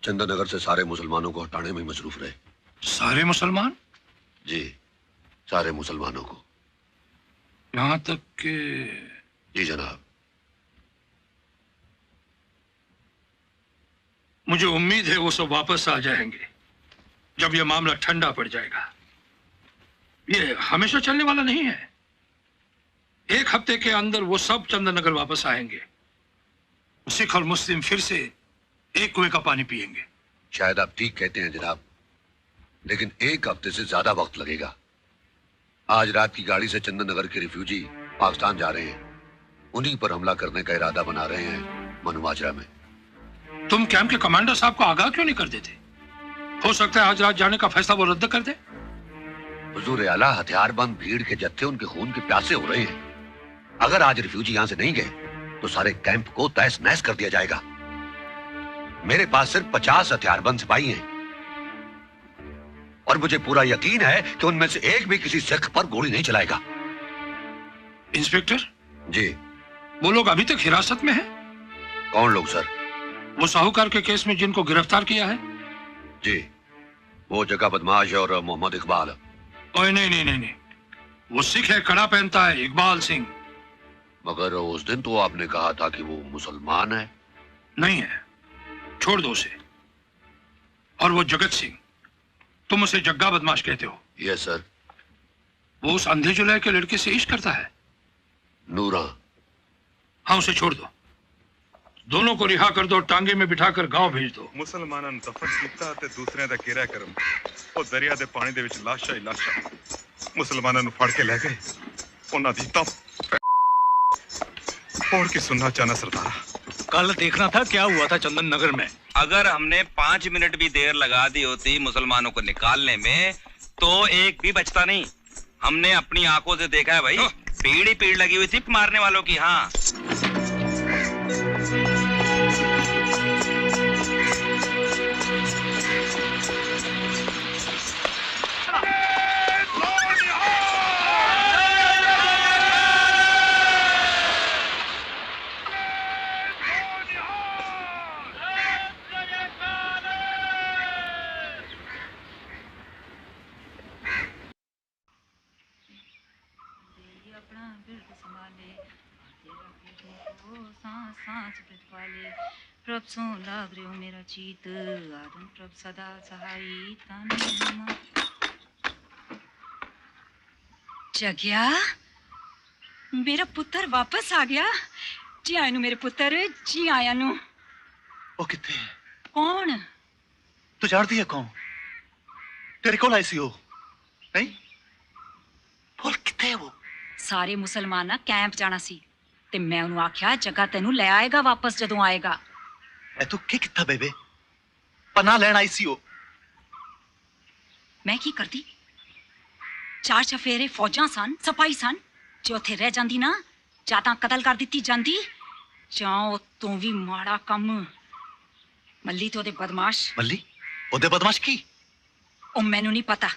चंदननगर से सारे मुसलमानों को हटाने में मसरूफ रहे। सारे मुसलमान? जी, सारे मुसलमानों को। यहां तक कि? जी जनाब। मुझे उम्मीद है वो सब वापस आ जाएंगे जब ये मामला ठंडा पड़ जाएगा। ये हमेशा चलने वाला नहीं है। एक हफ्ते के अंदर वो सब चंदननगर वापस आएंगे। सिख और मुस्लिम फिर से एक कुएं का पानी पिएंगे। शायद आप ठीक कहते हैं जनाब, लेकिन एक हफ्ते से ज्यादा वक्त लगेगा। आज रात की गाड़ी से चंदननगर के रिफ्यूजी पाकिस्तान जा रहे हैं। उन्हीं पर हमला करने का इरादा बना रहे हैं मनुमाजरा में। तुम कैंप के कमांडर साहब को आगाह क्यों नहीं कर देते? हो सकता है आज रात जाने का फैसला वो रद्द कर दे। हुजूर आला, हथियारबंद भीड़ के जत्थे उनके खून के प्यासे हो रहे हैं। अगर आज रिफ्यूजी यहां से नहीं गए तो सारे कैंप को तहस नहस कर दिया जाएगा। मेरे पास सिर्फ 50 हथियारबंद सिपाही हैं और मुझे पूरा यकीन है कि उनमें से एक भी किसी सिख पर गोली नहीं चलाएगा। इंस्पेक्टर जी। वो लोग अभी तक हिरासत में हैं? कौन लोग सर? वो साहूकार के केस में जिनको गिरफ्तार किया है। जी, वो जगह बदमाश और मोहम्मद इकबाल। ओए नहीं नहीं नहीं नहीं, वो सिख है, कड़ा पहनता है, इकबाल सिंह। मगर उस दिन तो आपने कहा था कि वो मुसलमान है। नहीं है, छोड़ दो उसे। और वो जगत सिंह, तुम उसे जग्गा बदमाश कहते हो। Yes sir. वो उस अंधे जुलाई के लड़के से इश्क करता है। नूरा। हाँ, उसे छोड़ दो। दोनों को रिहा कर दो, टांगे में बिठाकर गांव भेज दो। मुसलमानों ਨੂੰ ਤਫੜ ਕੀਤਾ ਤੇ ਦੂਸਰਿਆਂ ਦਾ ਕਿਰਿਆ ਕਰਮ ਉਹ ਦਰਿਆ ਦੇ ਪਾਣੀ ਦੇ ਵਿੱਚ ਲਾਸ਼ਾਂ ਹੀ ਲਾਸ਼ਾਂ ਮੁਸਲਮਾਨਾਂ ਨੂੰ ਫੜ ਕੇ ਲੈ ਗਏ। ਉਹਨਾਂ ਦੀ ਤਾਂ और की सुनना चाहना सरदार। कल देखना था क्या हुआ था चंदननगर में। अगर हमने 5 मिनट भी देर लगा दी होती मुसलमानों को निकालने में तो एक भी बचता नहीं। हमने अपनी आंखों से देखा है भाई, पीड़ ही पीड़ लगी हुई थी मारने वालों की। हाँ, प्रभ सो लाग रहे हो मेरा चीत आदम प्रभ सदा सहाई तन। जगिया, मेरा पुत्र वापस आ गया। जी आया नु मेरे पुत्र, जी आया नु। वो कितने? कौन? तू जानती है कौन? तेरे को आई सी हो नहीं? बोल कितने है वो? ਸਾਰੇ ਮੁਸਲਮਾਨ ਨਾ ਕੈਂਪ ਜਾਣਾ ਸੀ ਤੇ ਮੈਂ ਉਹਨੂੰ ਆਖਿਆ ਜੱਗਾ ਤੈਨੂੰ ਲੈ ਆਏਗਾ ਵਾਪਸ ਜਦੋਂ ਆਏਗਾ। ਇਹ ਤੂੰ ਕੀ ਕੀਤਾ ਬੇਬੇ? ਪਨਾਹ ਲੈਣ ਆਈ ਸੀ ਉਹ। ਮੈਂ ਕੀ ਕਰਦੀ? ਚਾਰ ਚਫੇਰੇ ਫੌਜਾਂ ਸਨ, ਸਿਪਾਹੀ ਸਨ। ਜੇ ਉੱਥੇ ਰਹਿ ਜਾਂਦੀ ਨਾ, ਜਾਂ ਤਾਂ ਕਤਲ ਕਰ ਦਿੱਤੀ ਜਾਂਦੀ, ਜਾਂ ਉਹ ਤੋਂ ਵੀ ਮਾੜਾ ਕੰਮ। ਮੱਲੀ ਤੇ ਉਹਦੇ ਬਦਮਾਸ਼। ਮੱਲੀ? ਉਹਦੇ ਬਦਮਾਸ਼ ਕੀ? ਉਹ ਮੈਨੂੰ ਨਹੀਂ ਪਤਾ।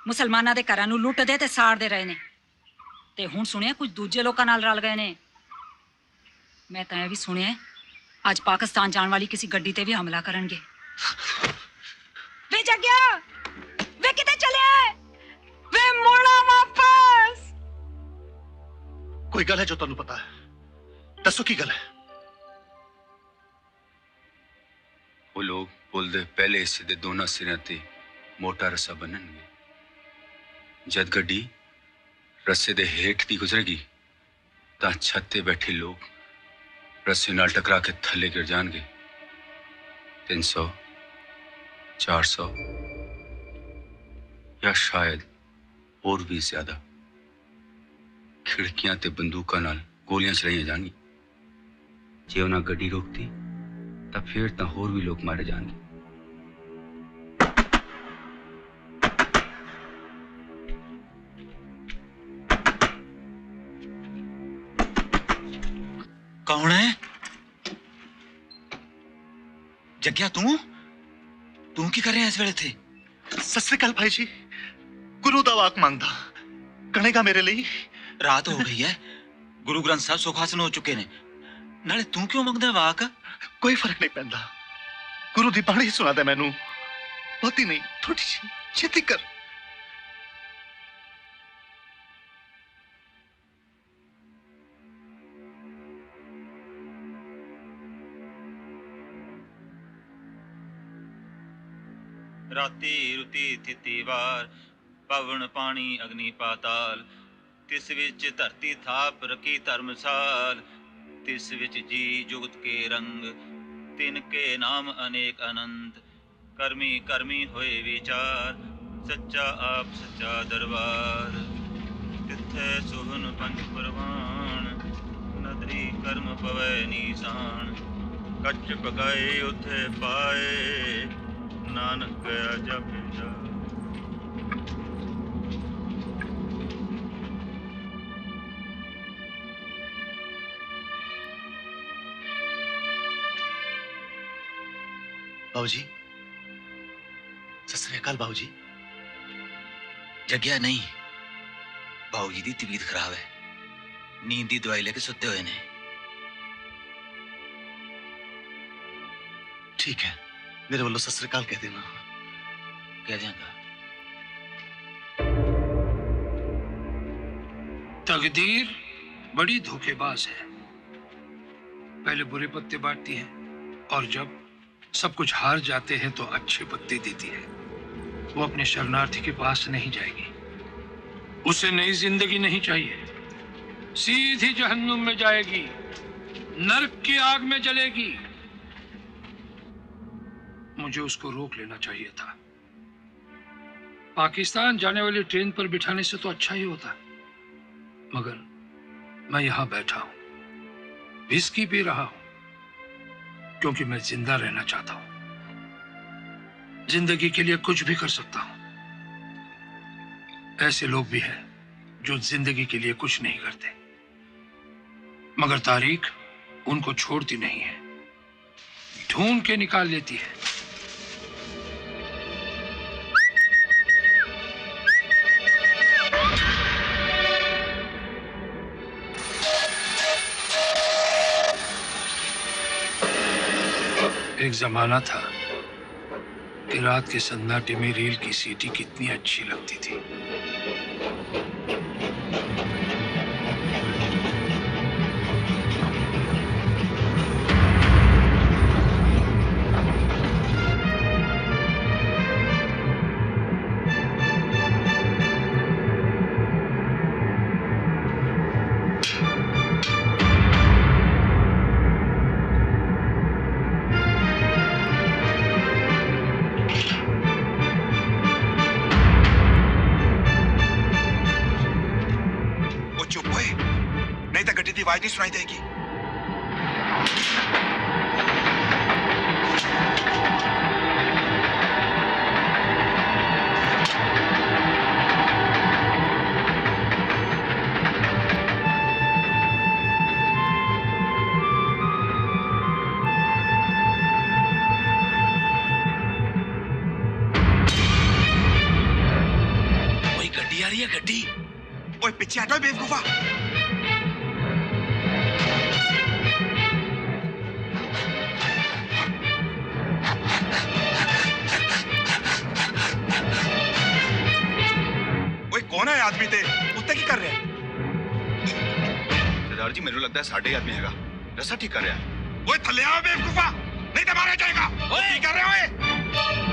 ਮੁਸਲਮਾਨਾਂ ਦੇ ਘਰਾਂ ਨੂੰ ਲੁੱਟਦੇ ਤੇ ਸਾੜਦੇ ਰਹੇ ਨੇ, ਤੇ ਹੁਣ ਸੁਣਿਆ ਕੁਝ ਦੂਜੇ ਲੋਕਾਂ ਨਾਲ ਰਲ ਗਏ ਨੇ। ਮੈਂ ਤਾਂ ਇਹ ਵੀ ਸੁਣਿਆ ਅੱਜ ਪਾਕਿਸਤਾਨ ਜਾਣ ਵਾਲੀ ਕਿਸੇ ਗੱਡੀ ਤੇ ਵੀ ਹਮਲਾ ਕਰਨਗੇ। ਵੇ ਜੱਗਿਆ, ਵੇ ਕਿਤੇ ਚਲਿਆ? ਵੇ ਮੋੜਾ ਵਾਪਸ। ਕੋਈ ਗੱਲ ਹੈ ਜੋ ਤੁਹਾਨੂੰ ਪਤਾ ਹੈ? ਦੱਸੋ ਕੀ ਗੱਲ है? वो लोग पुल दे पहले हिस्से दे दोनों सिरों ते मोटा रस्सा बननगे। जद गड्डी रस्से दे हेठ दी गुजरेगी तां छत ते बैठे लोग रस्से नाल टकरा के थल्ले गिर जाणगे। 300 400 या शायद और भी ज्यादा खिड़कियां ते बंदूकां नाल गोलियां चलाईयां जाणगी। जे उन्हें गड्डी रोकती तो फिर तो होर भी लोग मारे जाएंगे। कौन है? जग्या तू की कर रहे हैं इस वेले थे? सत श्री अकाल भाई जी, गुरु दा वाक मंगदा कणेगा मेरे लिए। रात हो गई है, गुरु ग्रंथ साहब सुखासन हो चुके ने, नाले तू क्यों मंगदा वाक? कोई फर्क नहीं पैंदा, गुरु दी बाणी सुना दे मैनू। बहुती नहीं, थोड़ी छेती कर। राती रुती थिती वार पवन पानी अग्नि पाताल, तिस विच धरती थाप रखी धर्मसाल, तिस विच जी जुगत के रंग, तिनके नाम अनेक अनंत, कर्मी कर्मी होए विचार, सच्चा आप सच्चा दरबार, तिथे सुहन पंच परवान, नदरी कर्म पवै निशान, कच पकाए उथे पाए, नानक गया जप जा। बाबूजी, सत श्री अकाल बाबूजी। जग्या नहीं, बाबूजी दी तबीयत खराब है, नींद दी दवाई लेके सुते हुए ने। ठीक है, मेरे वालों सत श्री अकाल कह देना। कह देंगा। तकदीर बड़ी धोखेबाज है, पहले बुरे पत्ते बांटती है और जब सब कुछ हार जाते हैं तो अच्छे पत्ते देती है। वो अपने शरणार्थी के पास नहीं जाएगी, उसे नई जिंदगी नहीं चाहिए, सीधी जहन्नुम में जाएगी, नरक की आग में जलेगी। मुझे उसको रोक लेना चाहिए था। पाकिस्तान जाने वाली ट्रेन पर बिठाने से तो अच्छा ही होता, मगर मैं यहां बैठा हूं, विस्की पी रहा हूं, क्योंकि मैं जिंदा रहना चाहता हूं। जिंदगी के लिए कुछ भी कर सकता हूं। ऐसे लोग भी हैं जो जिंदगी के लिए कुछ नहीं करते, मगर तारीख उनको छोड़ती नहीं है, ढूंढ के निकाल लेती है। एक जमाना था कि रात के सन्नाटे में रेल की सीटी कितनी अच्छी लगती थी। नहीं सुनाई देगी। गड्डी आ रही है, गड्डी। ओए पीछे हटो बेवकूफा। ओए कौन है आदमी ते उत्ते की कर रहे हैं? सरदार जी मेरे लगता है साढ़े आदमी हैगा, रस्सा ठीक कर रहा है। ओए थल्ले आओ बेवकूफा, नहीं तो मारा जाएगा। ओए की कर रहे हो?